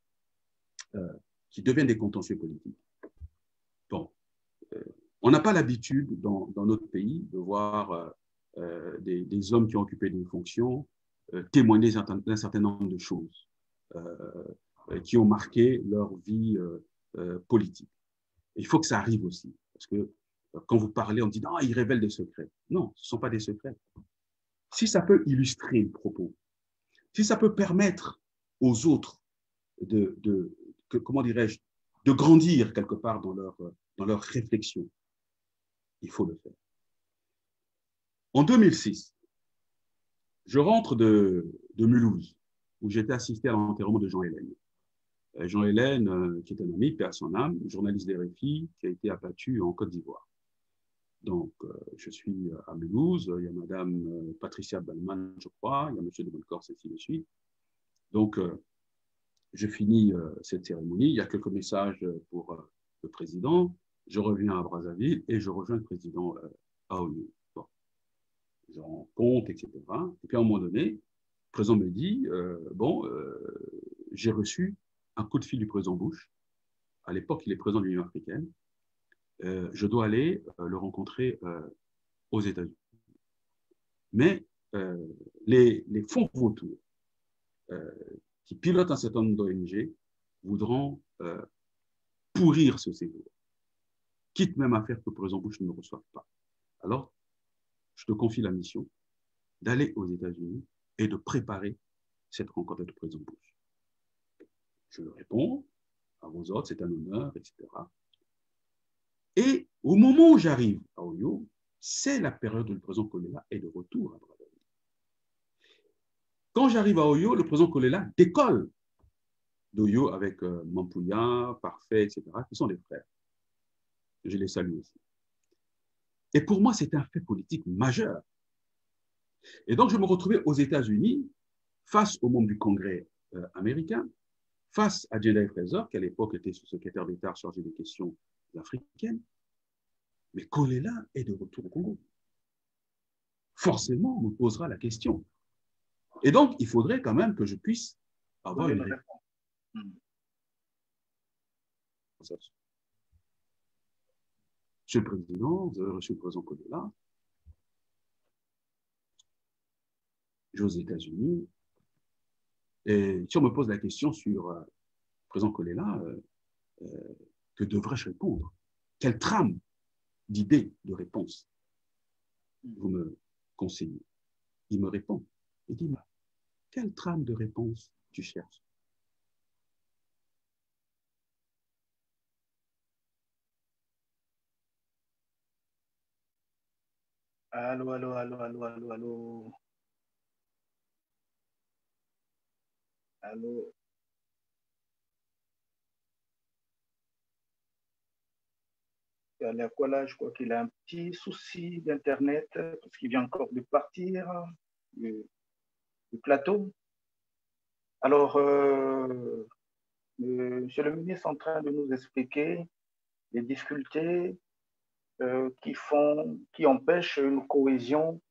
qui deviennent des contentieux politiques. Bon, on n'a pas l'habitude dans notre pays de voir des hommes qui ont occupé des fonctions témoigner d'un certain nombre de choses qui ont marqué leur vie politique. Et il faut que ça arrive aussi, parce que quand vous parlez, on dit non, ils révèlent des secrets. Non, ce ne sont pas des secrets. Si ça peut illustrer le propos, si ça peut permettre aux autres comment dirais-je, de grandir quelque part dans leur réflexion, il faut le faire. En 2006, je rentre de Mulhouse, où j'étais assisté à l'enterrement de Jean Hélène. Jean Hélène, qui est un ami, paix à son âme, journaliste des RFI, qui a été abattu en Côte d'Ivoire. Donc, je suis à Mulhouse, il y a Madame Patricia Ballman, je crois, il y a Monsieur de Bonnecorse, ainsi de suite. Donc, je finis cette cérémonie, il y a quelques messages pour le président, je reviens à Brazzaville et je rejoins le président à ONU. Bon. Je rends compte, etc. Et puis à un moment donné, le président me dit, j'ai reçu un coup de fil du président Bush. À l'époque, il est président de l'Union africaine. Je dois aller le rencontrer aux États-Unis. Mais les fonds vautours qui pilotent un certain nombre d'ONG voudront pourrir ce séjour, quitte même à faire que le président Bush ne me reçoive pas. Alors, je te confie la mission d'aller aux États-Unis et de préparer cette rencontre avec le président Bush. Je le réponds, à vos ordres, c'est un honneur, etc. Et au moment où j'arrive à Oyo, c'est la période où le président Kolela est de retour à Brazzaville. Quand j'arrive à Oyo, le président Kolela décolle d'Oyo avec Mampouya, Parfait, etc., qui sont des frères. Je les salue aussi. Et pour moi, c'était un fait politique majeur. Et donc, je me retrouvais aux États-Unis, face aux membres du Congrès américain, face à Jeddah Fraser, qui à l'époque était sous-secrétaire d'État chargé des questions africaines. Mais Kolela est de retour au Congo. Forcément, on me posera la question. Et donc, il faudrait quand même que je puisse avoir une réponse. Monsieur le Président, vous avez reçu le président Kolela. Je vais aux États-Unis. Et si on me pose la question sur le président Kolela, que devrais-je répondre? Quelle trame d'idées, de réponses vous me conseillez? Il me répond. Il dit, quelle trame de réponse tu cherches? Allô, allô, allô, allô, allô, allô. Allô. Là, je crois qu'il a un petit souci d'Internet parce qu'il vient encore de partir du plateau. Alors, Monsieur le ministre est en train de nous expliquer les difficultés qui empêchent une cohésion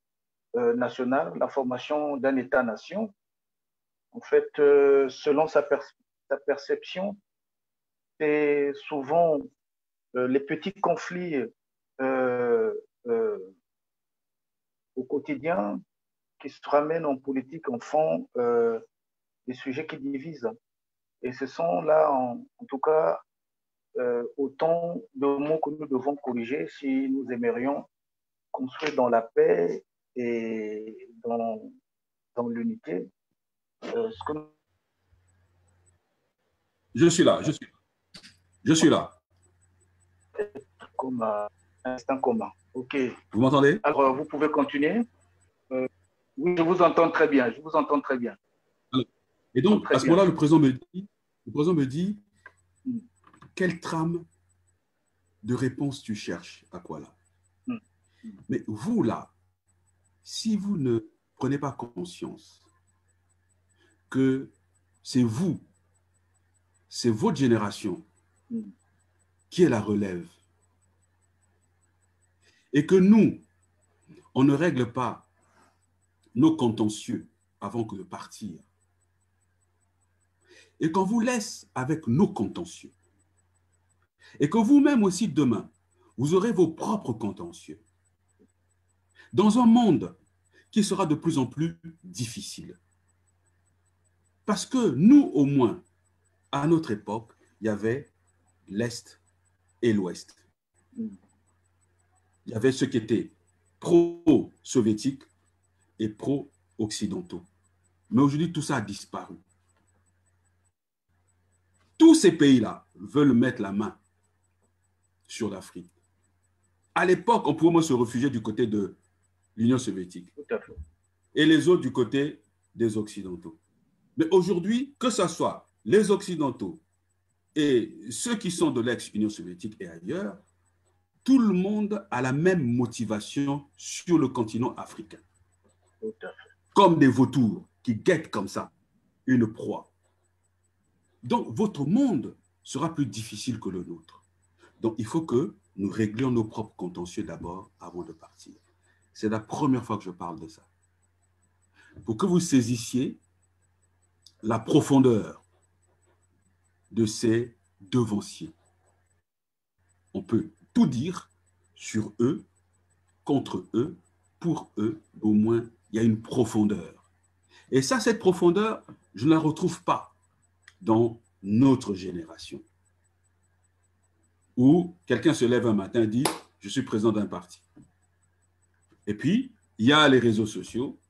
nationale, la formation d'un État-nation. En fait, selon sa perception, c'est souvent les petits conflits au quotidien qui se ramènent en politique en font des sujets qui divisent. Et ce sont là, en tout cas, autant de mots que nous devons corriger si nous aimerions construire dans la paix et dans l'unité. Je suis là, je suis là. Comme un instant commun. OK. Vous m'entendez? Alors, vous pouvez continuer. Oui, je vous entends très bien. Je vous entends très bien. Alors, et donc, à ce moment-là, le président me dit, quelle trame de réponse tu cherches à quoi là? Mais vous, là, si vous ne prenez pas conscience que c'est vous, c'est votre génération qui est la relève, et que nous, on ne règle pas nos contentieux avant que de partir, et qu'on vous laisse avec nos contentieux, et que vous-même aussi demain, vous aurez vos propres contentieux, dans un monde qui sera de plus en plus difficile. Parce que nous, au moins, à notre époque, il y avait l'Est et l'Ouest. Il y avait ceux qui étaient pro-soviétiques et pro-occidentaux. Mais aujourd'hui, tout ça a disparu. Tous ces pays-là veulent mettre la main sur l'Afrique. À l'époque, on pouvait se réfugier du côté de l'Union soviétique. Et les autres du côté des Occidentaux. Mais aujourd'hui, que ce soit les Occidentaux et ceux qui sont de l'ex-Union soviétique et ailleurs, tout le monde a la même motivation sur le continent africain. Comme des vautours qui guettent comme ça une proie. Donc, votre monde sera plus difficile que le nôtre. Donc, il faut que nous réglions nos propres contentieux d'abord avant de partir. C'est la première fois que je parle de ça. Pour que vous saisissiez la profondeur de ces devanciers. On peut tout dire sur eux, contre eux, pour eux, au moins, il y a une profondeur. Et ça, cette profondeur, je ne la retrouve pas dans notre génération. Où quelqu'un se lève un matin et dit « Je suis président d'un parti ». Et puis, il y a les réseaux sociaux,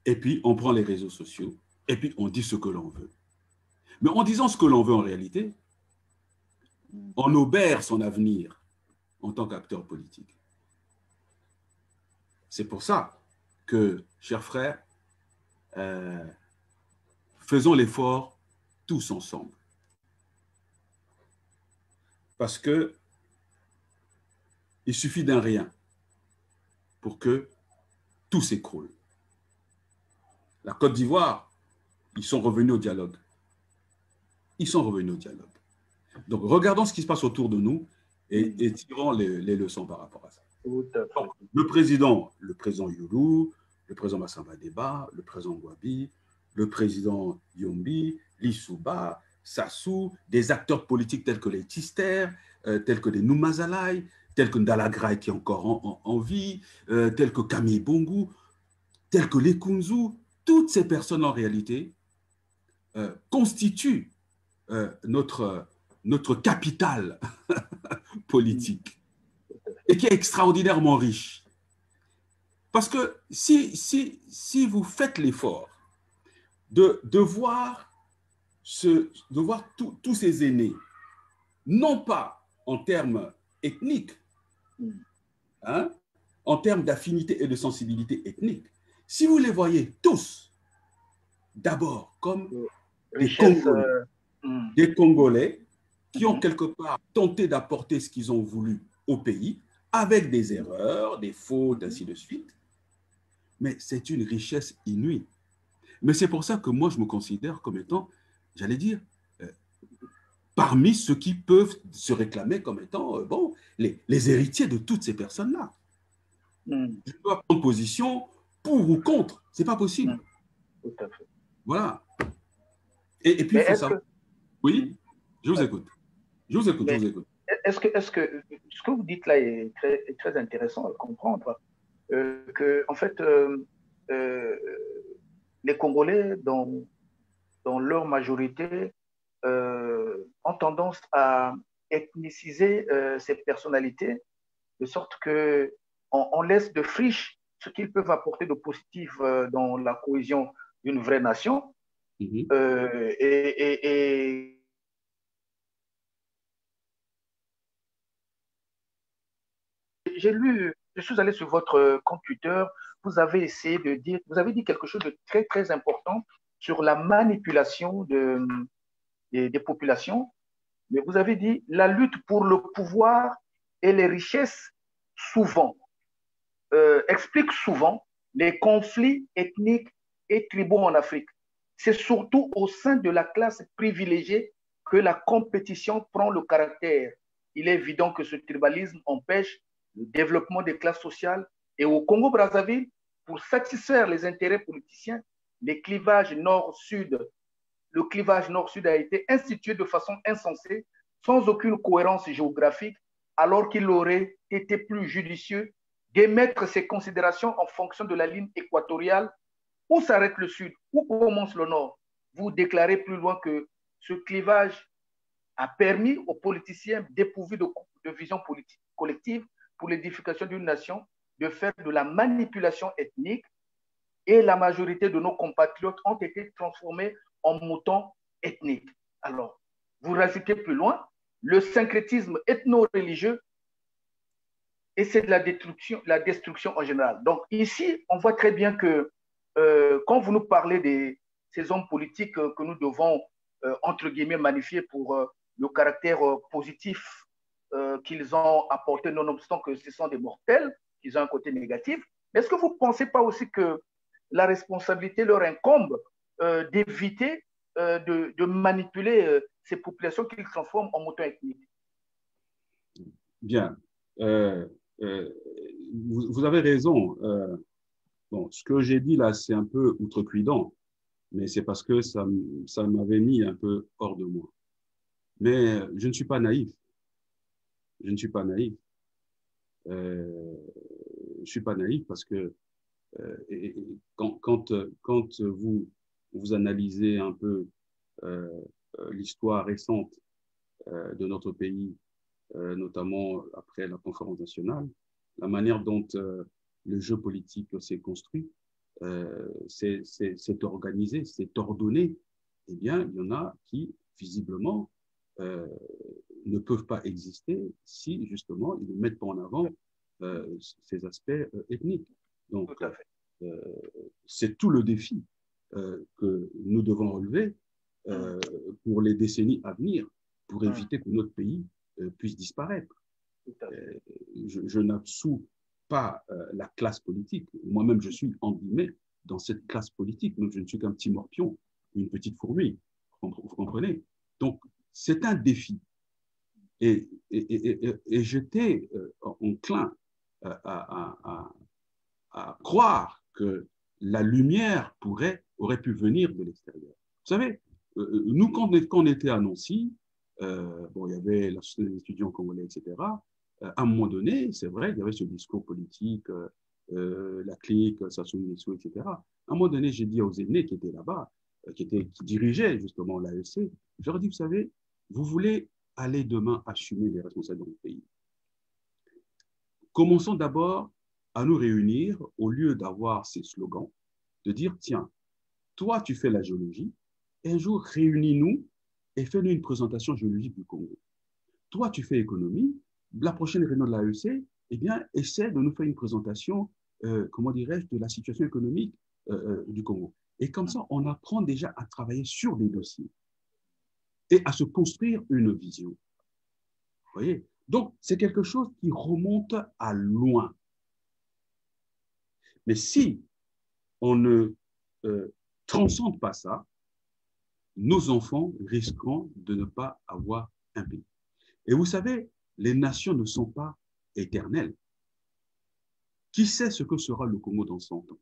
et puis on prend les réseaux sociaux, et puis on dit ce que l'on veut. Mais en disant ce que l'on veut en réalité, en obère son avenir en tant qu'acteur politique. C'est pour ça que, chers frères, faisons l'effort tous ensemble. Parce que il suffit d'un rien pour que tout s'écroule. La Côte d'Ivoire, ils sont revenus au dialogue. Ils sont revenus au dialogue. Donc, regardons ce qui se passe autour de nous et tirons les leçons par rapport à ça. Tout à fait. Donc, le président Youlou, le président Massamba Deba, le président Gwabi, le président Yombi, Lissouba, Sassou, des acteurs politiques tels que les Tister, tels que les Noumazalaï, tels que Ndalagraï qui est encore en vie, tels que Camille Bongo, tels que les Kunzu, toutes ces personnes en réalité constituent notre capital politique et qui est extraordinairement riche. Parce que si vous faites l'effort de voir tous ces aînés, non pas en termes ethniques, hein, en termes d'affinité et de sensibilité ethnique, si vous les voyez tous, d'abord comme des Congolais qui ont quelque part tenté d'apporter ce qu'ils ont voulu au pays, avec des erreurs, des fautes, ainsi de suite, mais c'est une richesse inouïe. Mais c'est pour ça que moi, je me considère comme étant, j'allais dire, parmi ceux qui peuvent se réclamer comme étant les héritiers de toutes ces personnes-là. Je dois prendre position pour ou contre, ce n'est pas possible. Tout à fait. Voilà. Et puis, il faut savoir... Oui, je vous écoute. Je vous écoute. Est-ce que ce que vous dites là est très intéressant à comprendre, que en fait, les Congolais, dans leur majorité, ont tendance à ethniciser ces personnalités, de sorte qu'on laisse de friche ce qu'ils peuvent apporter de positif dans la cohésion d'une vraie nation. Et je suis allé sur votre compte Twitter, vous avez essayé de dire, vous avez dit quelque chose de très, très important sur la manipulation des populations, mais vous avez dit la lutte pour le pouvoir et les richesses souvent, explique souvent les conflits ethniques et tribaux en Afrique. C'est surtout au sein de la classe privilégiée que la compétition prend le caractère. Il est évident que ce tribalisme empêche le développement des classes sociales. Et au Congo-Brazzaville, pour satisfaire les intérêts politiciens, le clivage nord-sud a été institué de façon insensée, sans aucune cohérence géographique, alors qu'il aurait été plus judicieux d'émettre ces considérations en fonction de la ligne équatoriale. Où s'arrête le sud? Où commence le nord? Vous déclarez plus loin que ce clivage a permis aux politiciens dépourvus de vision politique collective pour l'édification d'une nation de faire de la manipulation ethnique, et la majorité de nos compatriotes ont été transformés en moutons ethniques. Alors, vous rajoutez plus loin le syncrétisme ethno-religieux, et c'est de la destruction en général. Donc ici, on voit très bien que quand vous nous parlez de ces hommes politiques que nous devons, entre guillemets, magnifier pour le caractère positif qu'ils ont apporté, nonobstant que ce sont des mortels, qu'ils ont un côté négatif, est-ce que vous ne pensez pas aussi que la responsabilité leur incombe d'éviter de manipuler ces populations qu'ils transforment en moutons ethniques? Bien. Vous avez raison. Bon, ce que j'ai dit là, c'est un peu outrecuidant, mais c'est parce que ça m'avait mis un peu hors de moi. Mais je ne suis pas naïf. Je ne suis pas naïf. Je suis pas naïf parce que quand vous analysez un peu l'histoire récente de notre pays, notamment après la conférence nationale, la manière dont le jeu politique s'est construit, c'est organisé, c'est ordonné, eh bien, il y en a qui, visiblement, ne peuvent pas exister si, justement, ils ne mettent pas en avant ces aspects ethniques. Donc, c'est tout le défi que nous devons relever pour les décennies à venir, pour éviter que notre pays puisse disparaître. Je n'absous pas la classe politique. Moi-même, je suis, en guillemets, dans cette classe politique. Donc, je ne suis qu'un petit morpion, une petite fourmi. Vous comprenez? Donc, c'est un défi. Et j'étais enclin à croire que la lumière aurait pu venir de l'extérieur. Vous savez, nous, quand on était à Nancy, bon, il y avait la Société des étudiants congolais, etc. À un moment donné, c'est vrai, il y avait ce discours politique, la clique, Sassou Nguesso, etc. À un moment donné, j'ai dit aux aînés qui étaient là-bas, qui dirigeaient justement l'AEC, je leur ai dit, vous savez, vous voulez aller demain assumer les responsabilités dans le pays. Commençons d'abord à nous réunir au lieu d'avoir ces slogans, de dire, tiens, toi, tu fais la géologie, un jour, réunis-nous et fais-nous une présentation géologique du Congo. Toi, tu fais économie, la prochaine réunion de l'AEC, eh bien, essaie de nous faire une présentation, comment dirais-je, de la situation économique du Congo. Et comme ça, on apprend déjà à travailler sur des dossiers et à se construire une vision. Vous voyez? Donc, c'est quelque chose qui remonte à loin. Mais si on ne transcende pas ça, nos enfants risqueront de ne pas avoir un pays. Et vous savez, les nations ne sont pas éternelles. Qui sait ce que sera le Congo dans 100 ans?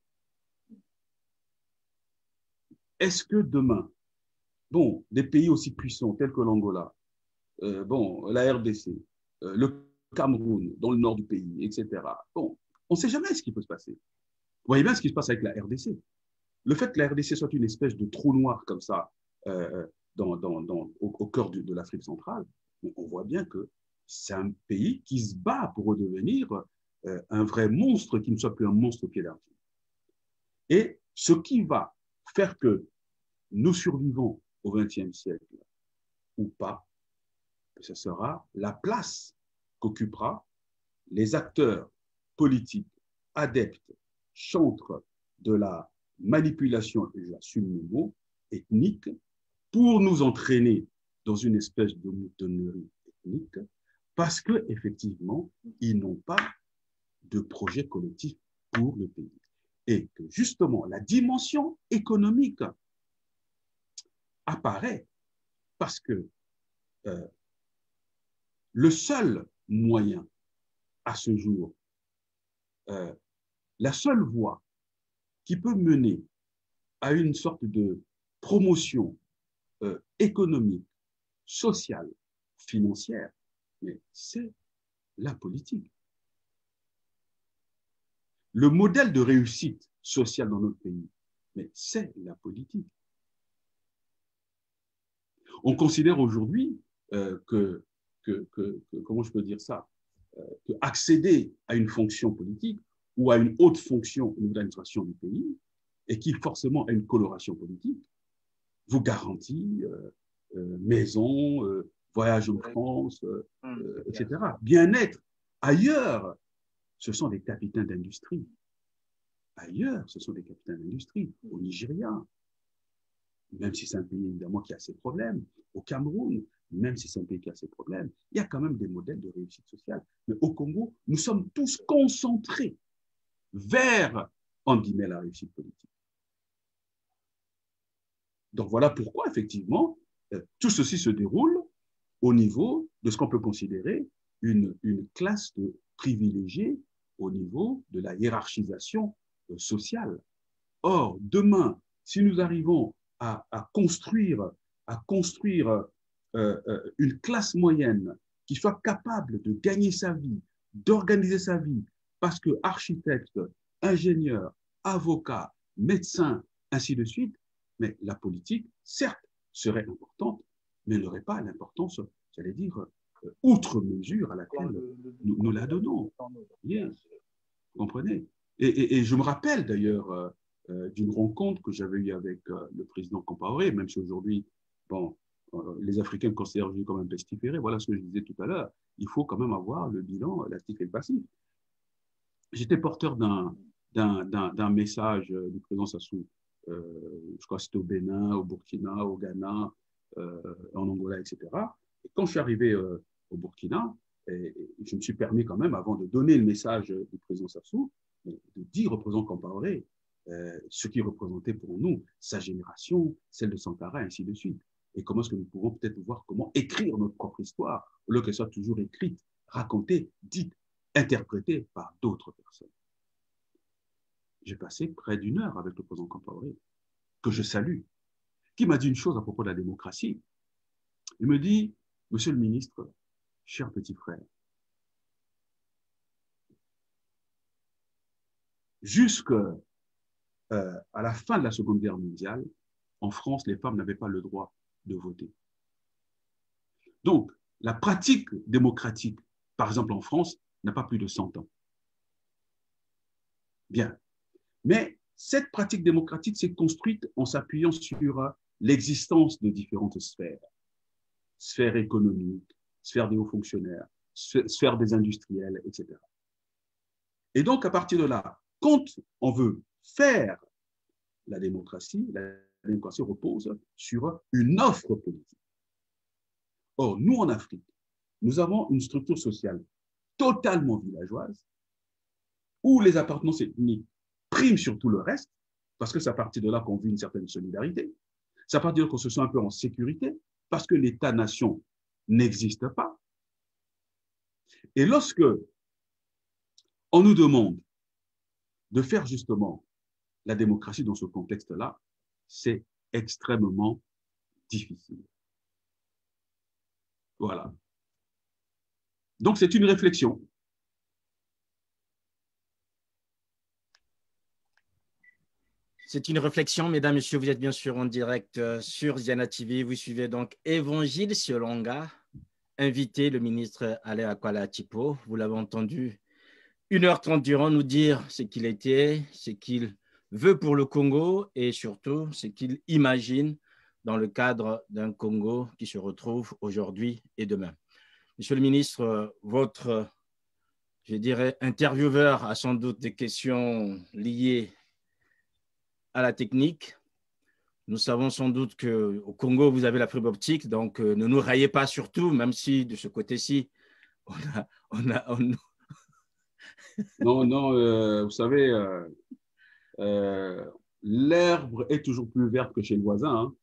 Est-ce que demain, bon, des pays aussi puissants tels que l'Angola, bon, la RDC, le Cameroun, dans le nord du pays, etc., bon, on ne sait jamais ce qui peut se passer. Vous voyez bien ce qui se passe avec la RDC. Le fait que la RDC soit une espèce de trou noir comme ça au cœur de l'Afrique centrale, on voit bien que c'est un pays qui se bat pour redevenir un vrai monstre qui ne soit plus un monstre au pied d'argile. Et ce qui va faire que nous survivons au XXe siècle ou pas, ce sera la place qu'occupera les acteurs politiques, adeptes, chantres de la manipulation, et j'assume le mot, ethnique, pour nous entraîner dans une espèce de moutonnerie ethnique, parce qu'effectivement, ils n'ont pas de projet collectif pour le pays. Et que justement, la dimension économique apparaît parce que le seul moyen à ce jour, la seule voie qui peut mener à une sorte de promotion économique, sociale, financière, mais c'est la politique. Le modèle de réussite sociale dans notre pays, mais c'est la politique. On considère aujourd'hui comment je peux dire ça, que accéder à une fonction politique ou à une haute fonction au niveau de l'administration du pays, et qui forcément a une coloration politique, vous garantit maison, voyage en France, etc. Bien-être. Ailleurs, ce sont des capitaines d'industrie. Ailleurs, ce sont des capitaines d'industrie. Au Nigeria, même si c'est un pays évidemment qui a ses problèmes. Au Cameroun, même si c'est un pays qui a ses problèmes, il y a quand même des modèles de réussite sociale. Mais au Congo, nous sommes tous concentrés vers, en guillemets, la réussite politique. Donc voilà pourquoi, effectivement, tout ceci se déroule au niveau de ce qu'on peut considérer une classe de privilégiés au niveau de la hiérarchisation sociale. Or, demain, si nous arrivons à construire une classe moyenne qui soit capable de gagner sa vie, d'organiser sa vie, parce que architecte, ingénieur, avocat, médecin, ainsi de suite, mais la politique, certes, serait importante, mais n'aurait pas l'importance, j'allais dire, outre mesure à laquelle nous la donnons. Bien, vous comprenez? Et je me rappelle d'ailleurs d'une rencontre que j'avais eue avec le président Compaoré, même si aujourd'hui, bon, les Africains considèrent comme un pestiféré. Voilà ce que je disais tout à l'heure. Il faut quand même avoir le bilan, l'actif et le passif. J'étais porteur d'un message du président Sassou, je crois que c'était au Bénin, au Burkina, au Ghana, en Angola, etc. Et quand je suis arrivé au Burkina, je me suis permis quand même, avant de donner le message du président Sassou, de dire au président Compaoré ce qu'il représentait pour nous, sa génération, celle de Sankara, et ainsi de suite. Et comment est-ce que nous pouvons peut-être voir comment écrire notre propre histoire, au lieu qu'elle soit toujours écrite, racontée, dite, interprétée par d'autres personnes. J'ai passé près d'une heure avec le président Compaoré, que je salue, qui m'a dit une chose à propos de la démocratie. Il me dit, monsieur le ministre, cher petit frère, jusqu'à la fin de la Seconde Guerre mondiale, en France, les femmes n'avaient pas le droit de voter. Donc, la pratique démocratique, par exemple en France, n'a pas plus de 100 ans. Bien. Mais cette pratique démocratique s'est construite en s'appuyant sur l'existence de différentes sphères. Sphère économique, sphère des hauts fonctionnaires, sphère des industriels, etc. Et donc, à partir de là, quand on veut faire la démocratie repose sur une offre politique. Or, nous, en Afrique, nous avons une structure sociale totalement villageoise où les appartenances ethniques priment sur tout le reste, parce que c'est à partir de là qu'on vit une certaine solidarité. C'est à partir de là qu'on se sent un peu en sécurité, parce que l'État-nation n'existe pas. Et lorsque on nous demande de faire justement la démocratie dans ce contexte-là, c'est extrêmement difficile. Voilà. Donc, c'est une réflexion. C'est une réflexion, mesdames, messieurs, vous êtes bien sûr en direct sur Ziana TV. Vous suivez donc Évangile Siolonga, invité le ministre Alain Akwala Tipo. Vous l'avez entendu 1h30 durant nous dire ce qu'il était, ce qu'il veut pour le Congo et surtout ce qu'il imagine dans le cadre d'un Congo qui se retrouve aujourd'hui et demain. Monsieur le ministre, votre, je dirais, intervieweur a sans doute des questions liées à la technique. Nous savons sans doute qu'au Congo, vous avez la fibre optique, donc ne nous raillez pas surtout, même si de ce côté-ci, Non, non, vous savez, l'herbe est toujours plus verte que chez le voisin, hein.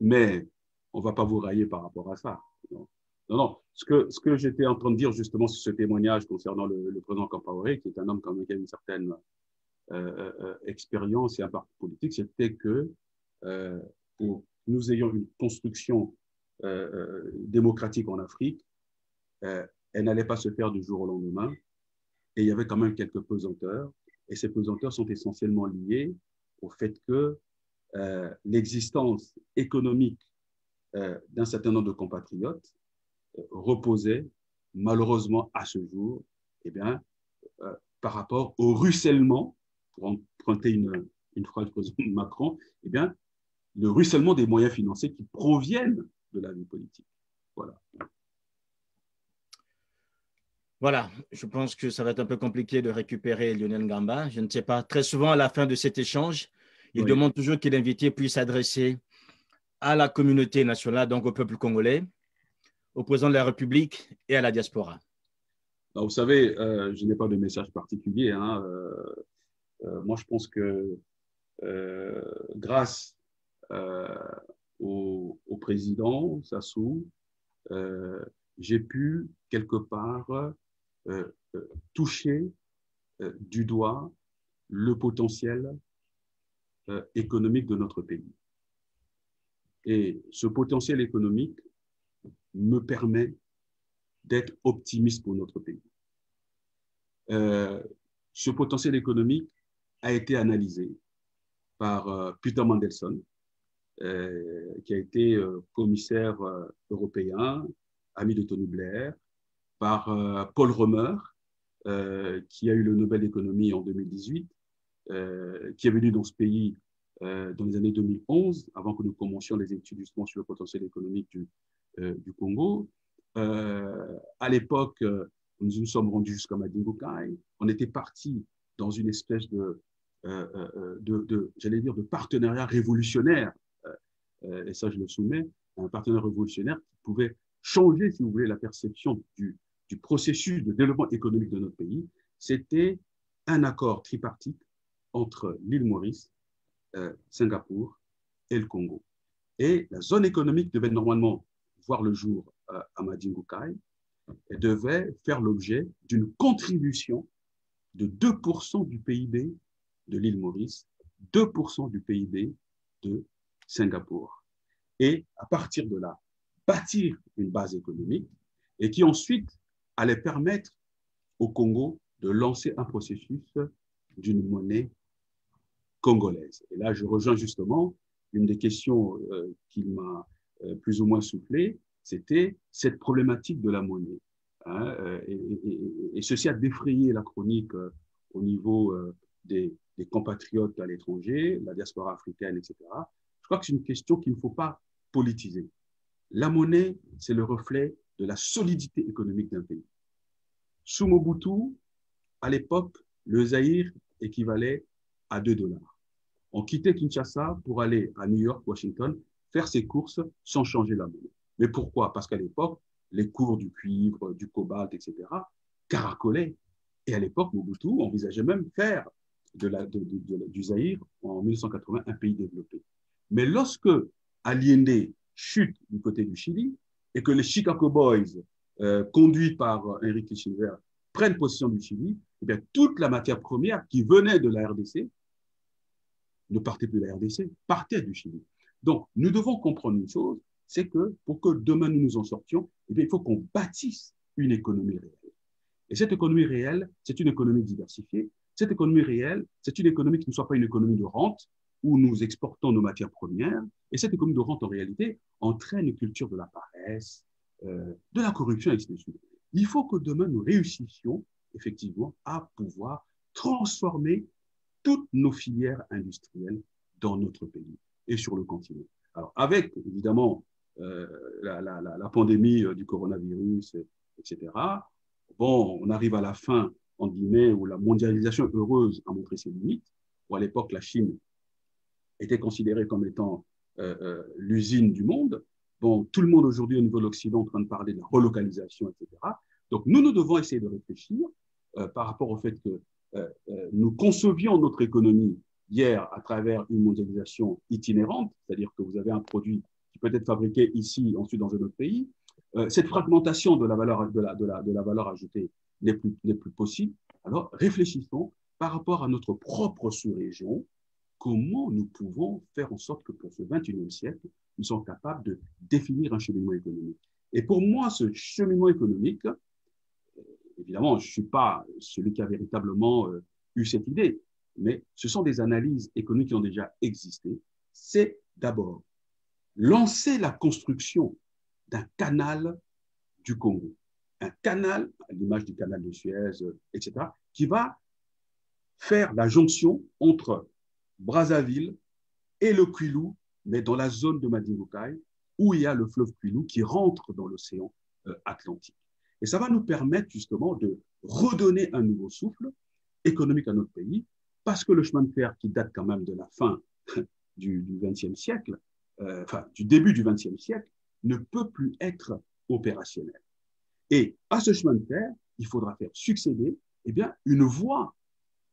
Mais on ne va pas vous railler par rapport à ça. Non, non, non. Ce que j'étais en train de dire justement sur ce témoignage concernant le président Compaoré, qui est un homme quand même qui a une certaine expérience et un parti politique, c'était que pour que nous ayons une construction démocratique en Afrique, elle n'allait pas se faire du jour au lendemain. Et il y avait quand même quelques pesanteurs. Et ces pesanteurs sont essentiellement liées au fait que l'existence économique d'un certain nombre de compatriotes reposait malheureusement à ce jour par rapport au ruissellement, pour emprunter une phrase du président Macron, le ruissellement des moyens financiers qui proviennent de la vie politique. Voilà. Voilà, je pense que ça va être un peu compliqué de récupérer Lionel Ngamba. Je ne sais pas, très souvent à la fin de cet échange, il demande toujours que l'invité puisse s'adresser à la communauté nationale, donc au peuple congolais, au président de la République et à la diaspora. Alors, vous savez, je n'ai pas de message particulier. Hein. Moi, je pense que grâce au président Sassou, j'ai pu quelque part toucher du doigt le potentiel économique de notre pays. Et ce potentiel économique me permet d'être optimiste pour notre pays. Ce potentiel économique a été analysé par Peter Mandelson, qui a été commissaire européen, ami de Tony Blair, par Paul Romer, qui a eu le Nobel d'économie en 2018, qui est venu dans ce pays dans les années 2011, avant que nous commencions les études justement sur le potentiel économique du Congo. À l'époque, nous nous sommes rendus jusqu'à Madingokai. On était parti dans une espèce j'allais dire, de partenariat révolutionnaire. Et ça, je le soumets, un partenariat révolutionnaire qui pouvait changer, si vous voulez, la perception du processus de développement économique de notre pays. C'était un accord tripartite entre l'île Maurice, Singapour et le Congo. Et la zone économique devait normalement voir le jour à Madingokai et devait faire l'objet d'une contribution de 2% du PIB de l'île Maurice, 2% du PIB de Singapour. Et à partir de là, bâtir une base économique et qui ensuite allait permettre au Congo de lancer un processus d'une monnaie congolaise. Et là, je rejoins justement une des questions qu'il m'a plus ou moins soufflé, c'était cette problématique de la monnaie. Hein, et ceci a défrayé la chronique au niveau des compatriotes à l'étranger, la diaspora africaine, etc. Je crois que c'est une question qu'il ne faut pas politiser. La monnaie, c'est le reflet de la solidité économique d'un pays. Sous Mobutu, à l'époque, le Zaïre équivalait à 2 $. On quittait Kinshasa pour aller à New York, Washington, faire ses courses sans changer la monnaie. Mais pourquoi? Parce qu'à l'époque, les cours du cuivre, du cobalt, etc., caracolaient. Et à l'époque, Mobutu envisageait même faire du Zaïre en 1980 un pays développé. Mais lorsque Allende chute du côté du Chili et que les Chicago Boys, conduits par Henry Kissinger, prennent possession du Chili, eh bien, toute la matière première qui venait de la RDC ne partait plus de la RDC, partait du Chili. Donc, nous devons comprendre une chose, c'est que pour que demain nous nous en sortions, eh bien, il faut qu'on bâtisse une économie réelle. Et cette économie réelle, c'est une économie diversifiée. Cette économie réelle, c'est une économie qui ne soit pas une économie de rente où nous exportons nos matières premières. Et cette économie de rente, en réalité, entraîne une culture de la paresse, de la corruption, etc. Il faut que demain, nous réussissions effectivement à pouvoir transformer toutes nos filières industrielles dans notre pays et sur le continent. Alors, avec, évidemment, la pandémie du coronavirus, etc., bon, on arrive à la fin, en guillemets, où la mondialisation heureuse a montré ses limites, où à l'époque, la Chine était considérée comme étant l'usine du monde. Bon, tout le monde aujourd'hui au niveau de l'Occident est en train de parler de la relocalisation, etc. Donc, nous devons essayer de réfléchir par rapport au fait que nous concevions notre économie hier à travers une mondialisation itinérante, c'est-à-dire que vous avez un produit qui peut être fabriqué ici, ensuite dans un autre pays. Cette fragmentation de la valeur ajoutée n'est plus possible. Alors, réfléchissons par rapport à notre propre sous-région, comment nous pouvons faire en sorte que pour ce 21e siècle, nous sommes capables de définir un cheminement économique. Et pour moi, ce cheminement économique, évidemment, je ne suis pas celui qui a véritablement eu cette idée, mais ce sont des analyses économiques qui ont déjà existé. C'est d'abord lancer la construction d'un canal du Congo. Un canal, à l'image du canal de Suez, etc., qui va faire la jonction entre Brazzaville et le Kwilu, mais dans la zone de Madingokai, où il y a le fleuve Kwilu qui rentre dans l'océan Atlantique. Et ça va nous permettre justement de redonner un nouveau souffle économique à notre pays, parce que le chemin de fer qui date quand même de la fin du XXe siècle, du début du XXe siècle, ne peut plus être opérationnel. Et à ce chemin de fer, il faudra faire succéder une voie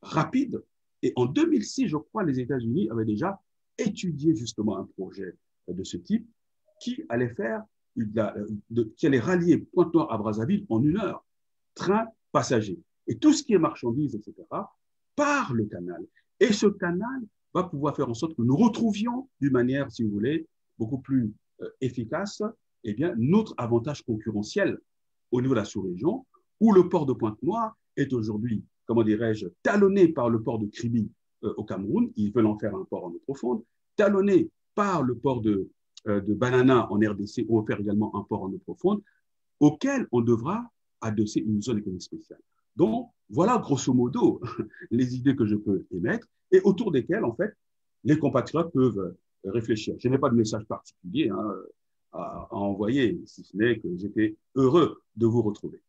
rapide. Et en 2006, je crois, les États-Unis avaient déjà étudié justement un projet de ce type qui allait qui allait rallier Pointe-Noire à Brazzaville en 1 heure, train passager. Et tout ce qui est marchandises, etc., par le canal. Et ce canal va pouvoir faire en sorte que nous retrouvions d'une manière, si vous voulez, beaucoup plus efficace, notre avantage concurrentiel au niveau de la sous-région, où le port de Pointe-Noire est aujourd'hui, comment dirais-je, talonné par le port de Kribi au Cameroun. Ils veulent en faire un port en eau profonde, talonné par le port de Banana en RDC, où on fait également un port en eau profonde, auquel on devra adosser une zone économique spéciale. Donc, voilà grosso modo les idées que je peux émettre et autour desquelles, en fait, les compatriotes peuvent réfléchir. Je n'ai pas de message particulier à envoyer, si ce n'est que j'étais heureux de vous retrouver.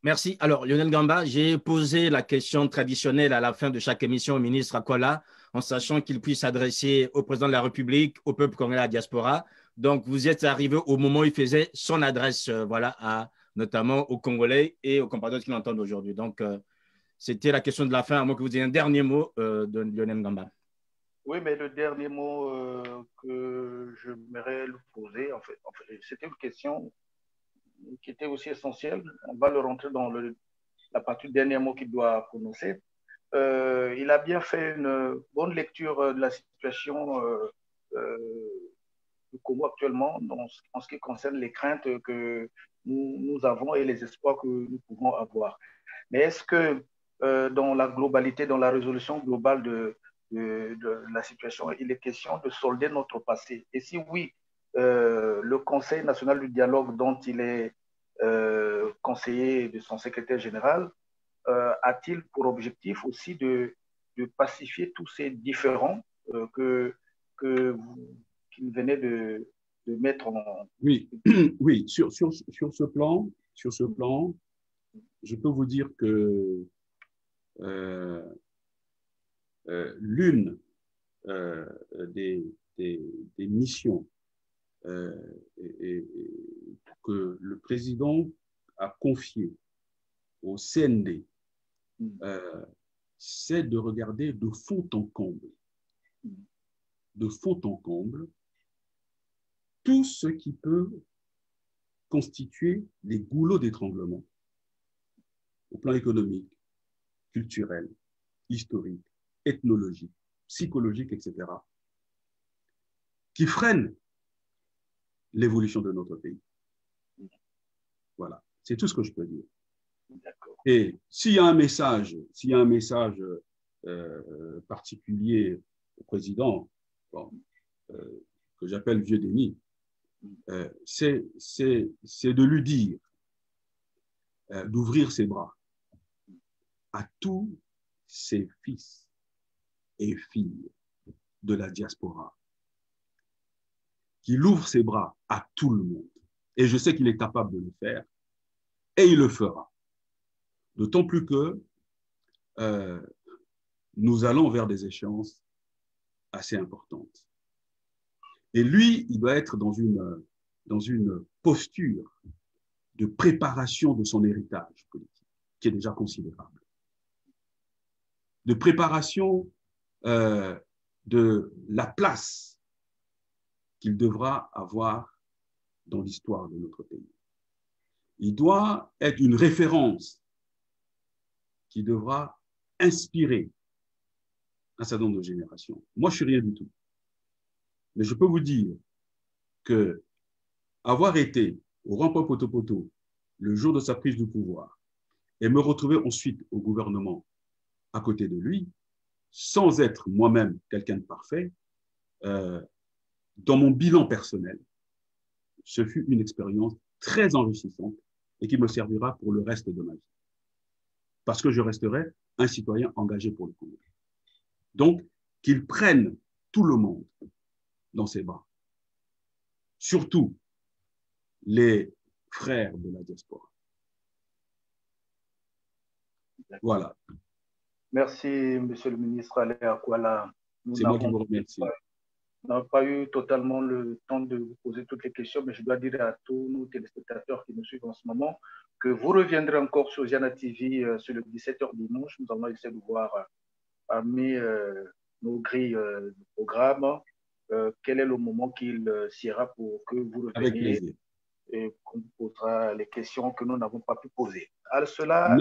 Merci. Alors, Lionel Gamba, j'ai posé la question traditionnelle à la fin de chaque émission au ministre Akwala, en sachant qu'il puisse s'adresser au président de la République, au peuple congolais, à la diaspora. Donc, vous êtes arrivé au moment où il faisait son adresse, voilà, notamment aux Congolais et aux compatriotes qui l'entendent aujourd'hui. Donc, c'était la question de la fin, à moins que vous ayez un dernier mot de Lionel Gamba. Oui, mais le dernier mot que j'aimerais lui poser, en fait c'était une question qui était aussi essentielle. On va le rentrer dans la partie du dernier mot qu'il doit prononcer. Il a bien fait une bonne lecture de la situation du Congo actuellement en ce qui concerne les craintes que nous avons et les espoirs que nous pouvons avoir. Mais est-ce que dans la globalité, dans la résolution globale de la situation, il est question de solder notre passé? Et si oui, le Conseil national du dialogue dont il est conseiller de son secrétaire général a-t-il pour objectif aussi de pacifier tous ces différends qu'il venait de mettre en... Oui, oui. Sur ce plan, je peux vous dire que l'une des missions que le président a confiée au CND, c'est de regarder de fond en comble, tout ce qui peut constituer des goulots d'étranglement au plan économique, culturel, historique, ethnologique, psychologique, etc., qui freinent l'évolution de notre pays. Voilà, c'est tout ce que je peux dire. Et s'il y a un message, particulier au président, que j'appelle Vieux Denis, c'est de lui dire d'ouvrir ses bras à tous ses fils et filles de la diaspora, qu'il ouvre ses bras à tout le monde. Et je sais qu'il est capable de le faire, et il le fera. D'autant plus que nous allons vers des échéances assez importantes. Et lui, il doit être dans une posture de préparation de son héritage politique, qui est déjà considérable. De préparation de la place qu'il devra avoir dans l'histoire de notre pays. Il doit être une référence qui devra inspirer un certain nombre de générations. Moi, je ne suis rien du tout. Mais je peux vous dire que avoir été au rond-point Poto-Poto le jour de sa prise de pouvoir et me retrouver ensuite au gouvernement à côté de lui, sans être moi-même quelqu'un de parfait, dans mon bilan personnel, ce fut une expérience très enrichissante et qui me servira pour le reste de ma vie. Parce que je resterai un citoyen engagé pour le Congo. Donc, qu'il prenne tout le monde dans ses bras. Surtout les frères de la diaspora. Voilà. Merci, Monsieur le ministre Alain Akwala. C'est moi qui vous remercie. Nous n'avons pas eu totalement le temps de vous poser toutes les questions, mais je dois dire à tous nos téléspectateurs qui nous suivent en ce moment que vous reviendrez encore sur Jana TV sur le 17h dimanche. Nous allons essayer de voir parmi nos grilles de programme quel est le moment qu'il sera pour que vous reveniez. Avec plaisir. Et qu'on vous posera les questions que nous n'avons pas pu poser. À cela,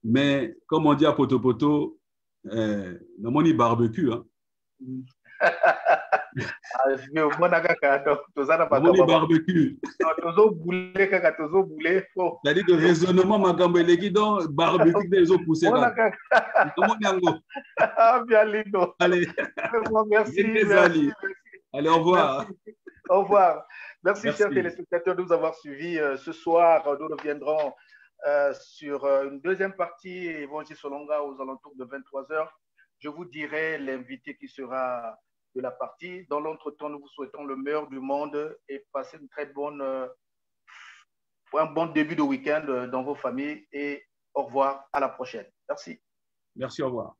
mais comme on dit à Poto-Poto, dans mon barbecue, hein. Barbecue. C'est-à-dire que raisonnement magambo eleki donc barbecue des autres poussés. Allez. Merci. Allez, au revoir. Merci. Au revoir. Merci, chers téléspectateurs, de nous avoir suivis. Ce soir, nous reviendrons sur une deuxième partie, Évangile Solonga, aux alentours de 23h. je vous dirai l'invité qui sera de la partie. Dans l'entretemps, nous vous souhaitons le meilleur du monde et passez une très bonne, un bon début de week-end dans vos familles et au revoir, à la prochaine. Merci. Merci, au revoir.